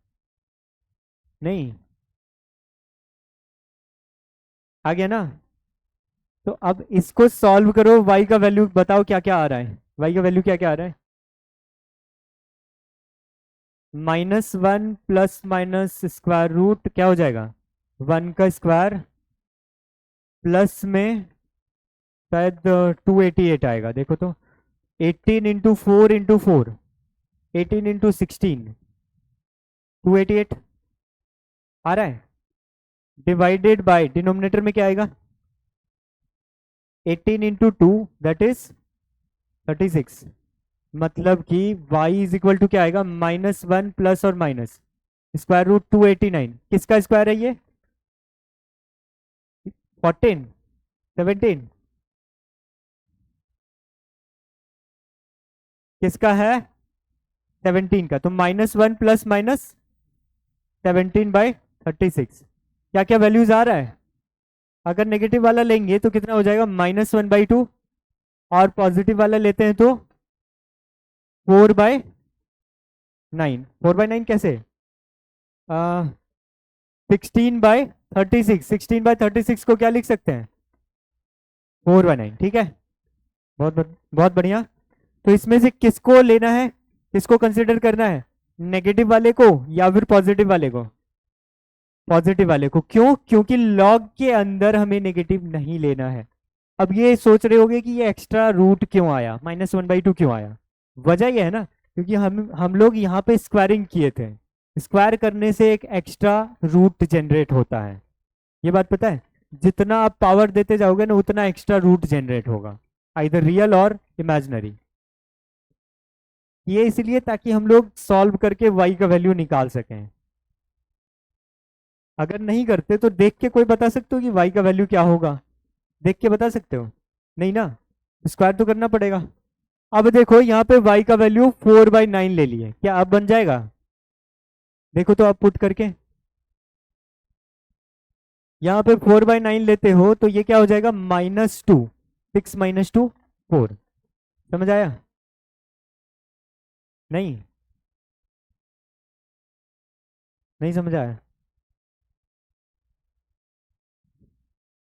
नहीं आ गया ना? तो अब इसको सॉल्व करो, y का वैल्यू बताओ क्या क्या आ रहा है, y का वैल्यू क्या क्या आ रहा है? -1 प्लस माइनस स्क्वायर रूट क्या हो जाएगा 1 का स्क्वायर प्लस में शायद 288 आएगा, देखो तो 18 × 4 × 4 18 × 16 288 आ रहा है, डिवाइडेड बाय डिनोमिनेटर में क्या आएगा 18 × 2 दैट इज 36, मतलब कि y इज इक्वल टू क्या आएगा -1 प्लस और माइनस √289, किसका स्क्वायर है ये 14, 17 किसका है? 17 का। तो -1 प्लस -17/36। क्या क्या वैल्यूज आ रहा है? अगर नेगेटिव वाला लेंगे तो कितना हो जाएगा? -1/2। और पॉजिटिव वाला लेते हैं तो 4/9। 4/9 कैसे? 16/36। 16/36 को क्या लिख सकते हैं? 4/9। ठीक है, बहुत बहुत बढ़िया। तो इसमें से किसको लेना है, किसको कंसिडर करना है? नेगेटिव वाले को या फिर पॉजिटिव वाले को? पॉजिटिव वाले को। क्यों? क्योंकि लॉग के अंदर हमें नेगेटिव नहीं लेना है। अब ये सोच रहे होगे कि ये एक्स्ट्रा रूट क्यों आया, -1/2 क्यों आया? वजह ये है ना, क्योंकि हम लोग यहाँ पे स्क्वायरिंग किए थे। स्क्वायर करने से एक एक्स्ट्रा रूट जनरेट होता है। ये बात पता है? जितना आप पावर देते जाओगे ना उतना एक्स्ट्रा रूट जनरेट होगा, आइदर रियल और इमेजिनरी। ये इसलिए ताकि हम लोग सॉल्व करके वाई का वैल्यू निकाल सकें। अगर नहीं करते तो देख के कोई बता सकते हो कि वाई का वैल्यू क्या होगा? देख के बता सकते हो? नहीं ना, स्क्वायर तो करना पड़ेगा। अब देखो यहाँ पे y का वैल्यू 4/9 ले लिए, क्या अब बन जाएगा? देखो तो आप पुट करके यहाँ पे 4/9 लेते हो तो ये क्या हो जाएगा? -2। 6 - 2 4। समझ आया? नहीं, नहीं समझ आया।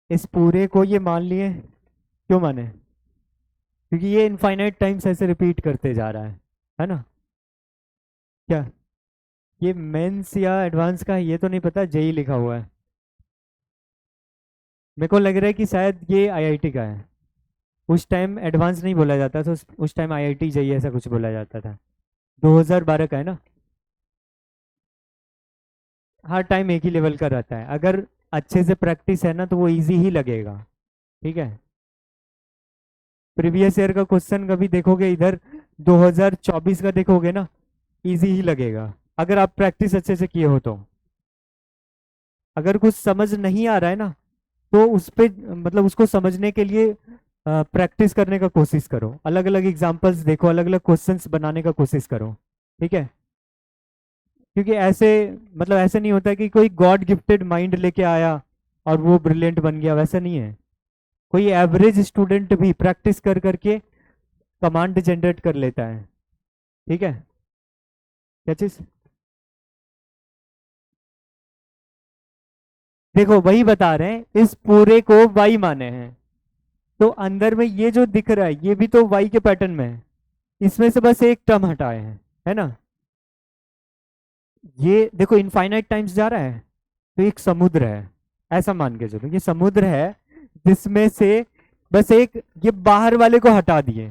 इस पूरे को ये मान लिए, क्यों माने? क्योंकि ये इनफाइनाइट टाइम्स ऐसे रिपीट करते जा रहा है ना? क्या ये मेंस या एडवांस का है ये तो नहीं पता, जेई लिखा हुआ है। मेरे को लग रहा है कि शायद ये आईआईटी का है। उस टाइम एडवांस नहीं बोला जाता था, उस टाइम आईआईटी जेई ऐसा कुछ बोला जाता था। 2012 का है ना? हर टाइम एक ही लेवल का रहता है। अगर अच्छे से प्रैक्टिस है ना तो वो इजी ही लगेगा। ठीक है, प्रीवियस ईयर का क्वेश्चन कभी देखोगे इधर, 2024 का देखोगे ना, इजी ही लगेगा अगर आप प्रैक्टिस अच्छे से किए हो तो। अगर कुछ समझ नहीं आ रहा है ना तो उस पे मतलब उसको समझने के लिए प्रैक्टिस करने का कोशिश करो, अलग अलग एग्जांपल्स देखो, अलग अलग क्वेश्चंस बनाने का कोशिश करो। ठीक है, क्योंकि ऐसे मतलब ऐसे नहीं होता कि कोई गॉड गिफ्टेड माइंड लेके आया और वो ब्रिलियंट बन गया, वैसा नहीं है। कोई एवरेज स्टूडेंट भी प्रैक्टिस कर करके कमांड जनरेट कर लेता है। ठीक है, क्या चीज? देखो वही बता रहे हैं, इस पूरे को वाई माने हैं तो अंदर में ये जो दिख रहा है ये भी तो वाई के पैटर्न में है। इसमें से बस एक टर्म हटाए हैं, है ना? ये देखो इनफाइनाइट टाइम्स जा रहा है तो एक समुद्र है, ऐसा मान के चलो ये समुद्र है जिसमें से बस एक ये बाहर वाले को हटा दिए,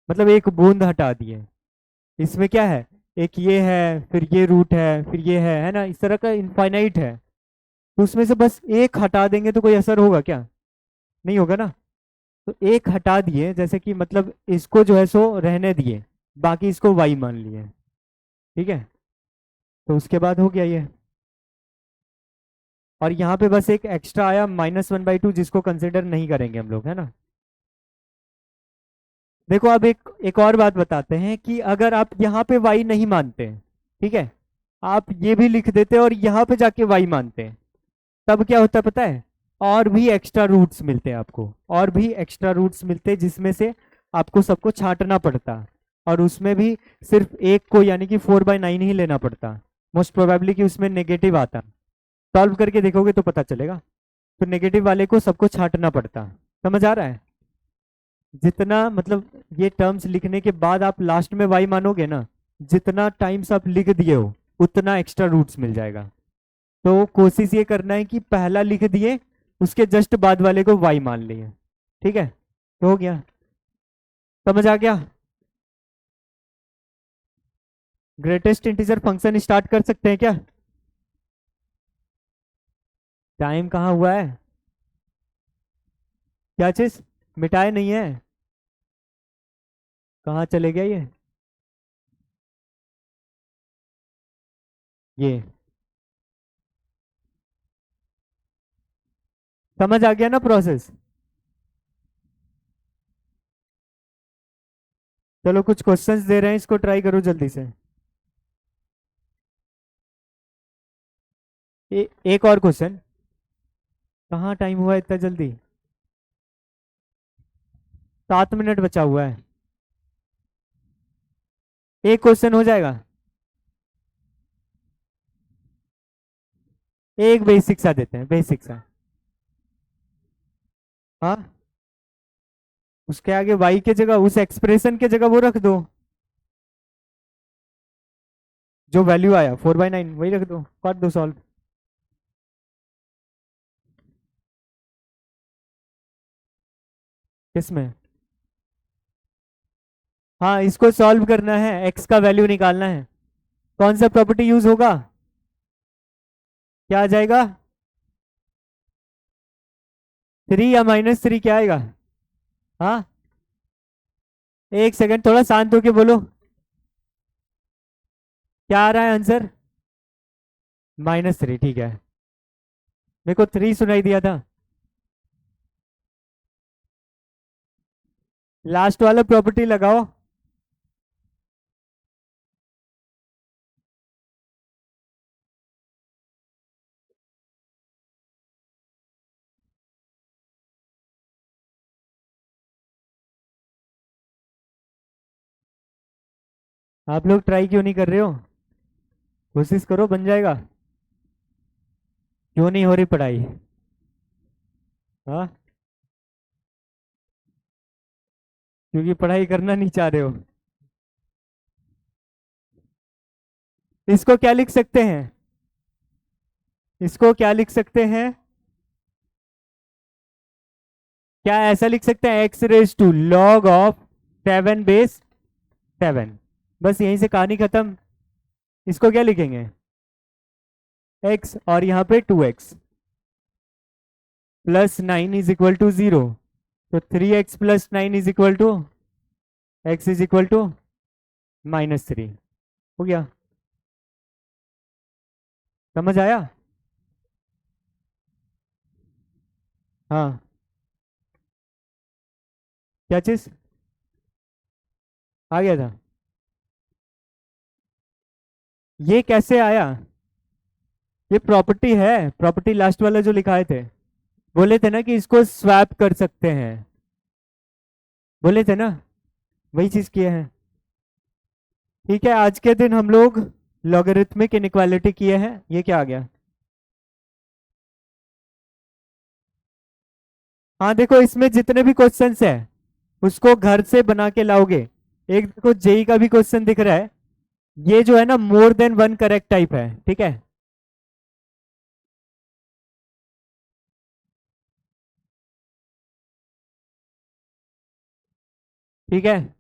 मतलब एक बूंद हटा दिए। इसमें क्या है? एक ये है, फिर ये रूट है, फिर ये है ना? इस तरह का इनफाइनाइट है। तो उसमें से बस एक हटा देंगे तो कोई असर होगा क्या? नहीं होगा ना। तो एक हटा दिए, जैसे कि मतलब इसको जो है सो रहने दिए, बाकी इसको वाई मान लिए। ठीक है, तो उसके बाद हो गया ये। और यहाँ पे बस एक एक्स्ट्रा आया -1/2 जिसको कंसिडर नहीं करेंगे हम लोग, है ना? देखो अब एक और बात बताते हैं कि अगर आप यहाँ पे y नहीं मानते, ठीक है, आप ये भी लिख देते और यहाँ पे जाके y मानते, तब क्या होता है पता है? और भी एक्स्ट्रा रूट्स मिलते हैं आपको, और भी एक्स्ट्रा रूट्स मिलते हैं जिसमें से आपको सबको छांटना पड़ता, और उसमें भी सिर्फ एक को यानी कि 4/9 ही लेना पड़ता। मोस्ट प्रोबेबली कि उसमें नेगेटिव आता। सॉल्व करके देखोगे तो पता चलेगा। तो नेगेटिव वाले को सबको छांटना पड़ता। समझ आ रहा है? जितना मतलब ये टर्म्स लिखने के बाद आप लास्ट में वाई मानोगे ना, जितना टाइम्स आप लिख दिए हो उतना एक्स्ट्रा रूट्स मिल जाएगा। तो कोशिश ये करना है कि पहला लिख दिए, उसके जस्ट बाद वाले को वाई मान लिए। ठीक है, तो हो गया। समझ आ गया? ग्रेटेस्ट इंटीजर फंक्शन स्टार्ट कर सकते हैं क्या? टाइम कहाँ हुआ है? क्या चीज? मिटाए नहीं है? कहाँ चले गया ये? ये समझ आ गया ना प्रोसेस? चलो कुछ क्वेश्चंस दे रहे हैं, इसको ट्राई करो जल्दी से। एक और क्वेश्चन। कहाँ टाइम हुआ इतना जल्दी? 7 मिनट बचा हुआ है। एक क्वेश्चन हो जाएगा। एक बेसिक सा देते हैं, बेसिक सा। हाँ, उसके आगे वाई के जगह, उस एक्सप्रेशन के जगह वो रख दो जो वैल्यू आया 4/9, वही रख दो, कर दो सॉल्व। किसमें? हाँ, इसको सॉल्व करना है, एक्स का वैल्यू निकालना है। कौन सा प्रॉपर्टी यूज होगा? क्या आ जाएगा? 3 या -3 क्या आएगा? हाँ, एक सेकंड, थोड़ा शांत होके बोलो। क्या आ रहा है आंसर? -3, ठीक है। मेरे को 3 सुनाई दिया था। लास्ट वाला प्रॉपर्टी लगाओ। आप लोग ट्राई क्यों नहीं कर रहे हो? कोशिश करो, बन जाएगा। क्यों नहीं हो रही पढ़ाई? हाँ, क्योंकि पढ़ाई करना नहीं चाह रहे हो। इसको क्या लिख सकते हैं? इसको क्या लिख सकते हैं? क्या ऐसा लिख सकते हैं, x⁻log(7)7? बस यहीं से कहानी खत्म। इसको क्या लिखेंगे? x और यहाँ पे 2x plus 9 is equal to 0। तो 3x plus 9 is equal to x is equal to -3। हो गया? समझ आया? हाँ, क्या चीज आ गया था? ये कैसे आया? ये प्रॉपर्टी है, प्रॉपर्टी लास्ट वाला जो लिखाए थे। बोले थे ना कि इसको स्वैप कर सकते हैं, बोले थे ना, वही चीज किए हैं। ठीक है, आज के दिन हम लोग लॉगरिथमिक इनइक्वालिटी किए हैं। ये क्या आ गया? हाँ देखो, इसमें जितने भी क्वेश्चंस है उसको घर से बना के लाओगे। एक देखो जेई का भी क्वेश्चन दिख रहा है, ये जो है ना more than one correct type है, ठीक है। ठीक है,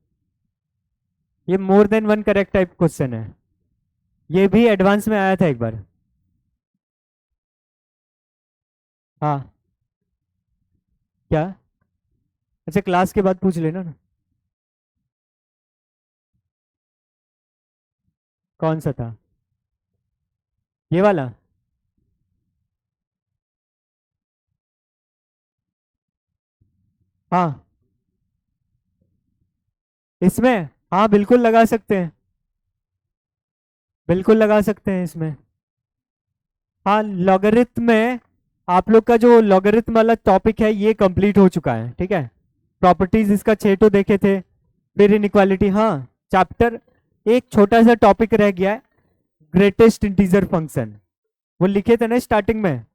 ये more than one correct type question है। ये भी एडवांस में आया था एक बार। हाँ, क्या? अच्छा, क्लास के बाद पूछ लेना ना। कौन सा था? ये वाला? हाँ, इसमें? हाँ बिल्कुल लगा सकते हैं, बिल्कुल लगा सकते हैं इसमें। हाँ, लॉगरिथम में आप लोग का जो लॉगरिथम वाला टॉपिक है ये कंप्लीट हो चुका है, ठीक है। प्रॉपर्टीज इसका 6 तो देखे थे, फिर इनइक्वालिटी, हाँ। चैप्टर, एक छोटा सा टॉपिक रह गया है, ग्रेटेस्ट इंटीजर फंक्शन। वो लिखे थे ना स्टार्टिंग में।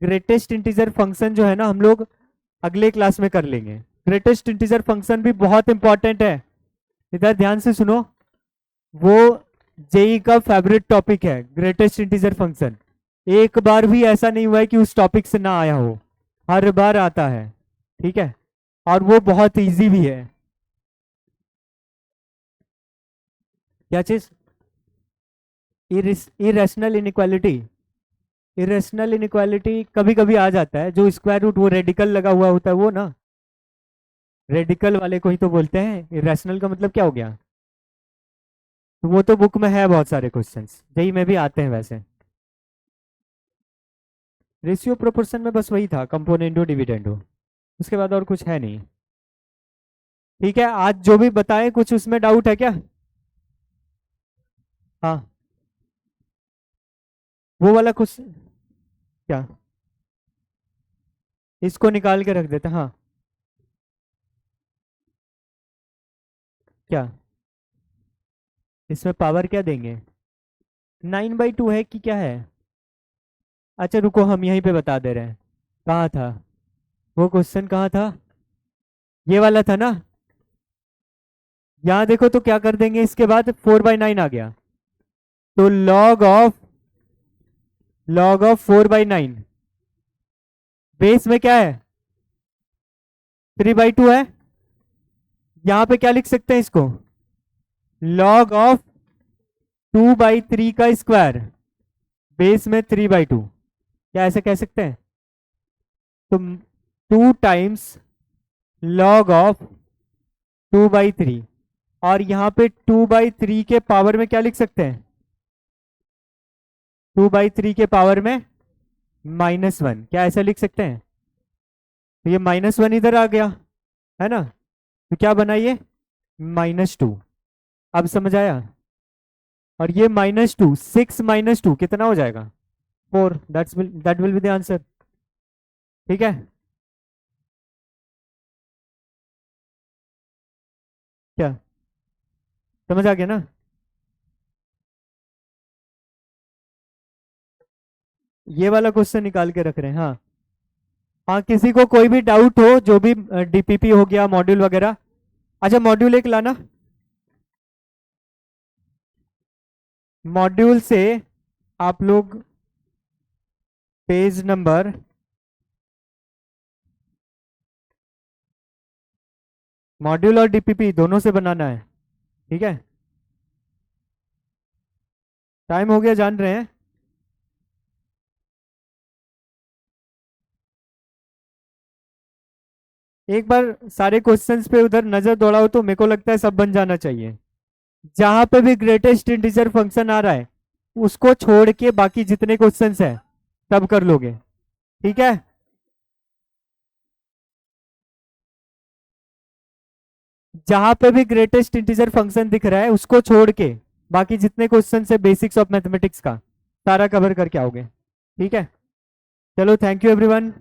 ग्रेटेस्ट इंटीजर फंक्शन जो है ना हम लोग अगले क्लास में कर लेंगे। ग्रेटेस्ट इंटीजर फंक्शन भी बहुत इंपॉर्टेंट है, इधर ध्यान से सुनो। वो जेई का फेवरेट टॉपिक है, ग्रेटेस्ट इंटीजर फंक्शन। एक बार भी ऐसा नहीं हुआ है कि उस टॉपिक से ना आया हो, हर बार आता है, ठीक है। और वो बहुत इजी भी है। क्या चीज? Irrational inequality. इरेशनल इनइक्वालिटी कभी कभी आ जाता है, जो स्क्वायर रूट वो रेडिकल लगा हुआ होता है वो ना, रेडिकल वाले को ही तो बोलते हैं। इरेशनल का मतलब क्या हो गया? तो वो तो बुक में है, बहुत सारे क्वेश्चंस जेई में भी आते हैं वैसे। रेशियो प्रोपोर्शन में बस वही था, कंपोनेंडो डिविडेंडो, उसके बाद और कुछ है नहीं। ठीक है, आज जो भी बताए कुछ उसमें डाउट है क्या? हाँ, वो वाला कुछ क्या, इसको निकाल के रख देते हैं, हाँ। क्या इसमें पावर क्या देंगे? 9/2 है कि क्या है? अच्छा रुको, हम यहीं पे बता दे रहे हैं। कहाँ था वो क्वेश्चन, कहाँ था? ये वाला था ना। यहाँ देखो तो क्या कर देंगे, इसके बाद 4/9 आ गया, तो लॉग ऑफ 4/9 बेस में क्या है? 3/2 है। यहाँ पे क्या लिख सकते हैं इसको? log ऑफ 2/3 का स्क्वायर बेस में 3/2, क्या ऐसे कह सकते हैं? तो 2 टाइम्स log ऑफ 2/3, और यहाँ पे 2/3 के पावर में क्या लिख सकते हैं? 2/3 के पावर में -1, क्या ऐसा लिख सकते हैं? तो ये -1 इधर आ गया, है ना, तो क्या बना ये? -2। अब समझ आया? और ये -2, 6 - 2 कितना हो जाएगा? 4, that will be the answer. ठीक है, क्या समझ आ गया ना? ये वाला क्वेश्चन निकाल के रख रहे हैं, हाँ। हाँ, किसी को कोई भी डाउट हो, जो भी डीपीपी हो गया, मॉड्यूल वगैरह। अच्छा, मॉड्यूल एक लाना, मॉड्यूल से आप लोग पेज नंबर, मॉड्यूल और डीपीपी दोनों से बनाना है। ठीक है, टाइम हो गया, जान रहे हैं। एक बार सारे क्वेश्चंस पे उधर नजर दौड़ाओ तो मेरे को लगता है सब बन जाना चाहिए। जहां पे भी ग्रेटेस्ट इंटीजर फंक्शन आ रहा है उसको छोड़ के बाकी जितने क्वेश्चंस है सब कर लोगे। ठीक है, जहां पे भी ग्रेटेस्ट इंटीजर फंक्शन दिख रहा है उसको छोड़ के बाकी जितने क्वेश्चन है बेसिक्स ऑफ मैथमेटिक्स का सारा कवर करके आओगे। ठीक है, चलो, थैंक यू एवरीवन।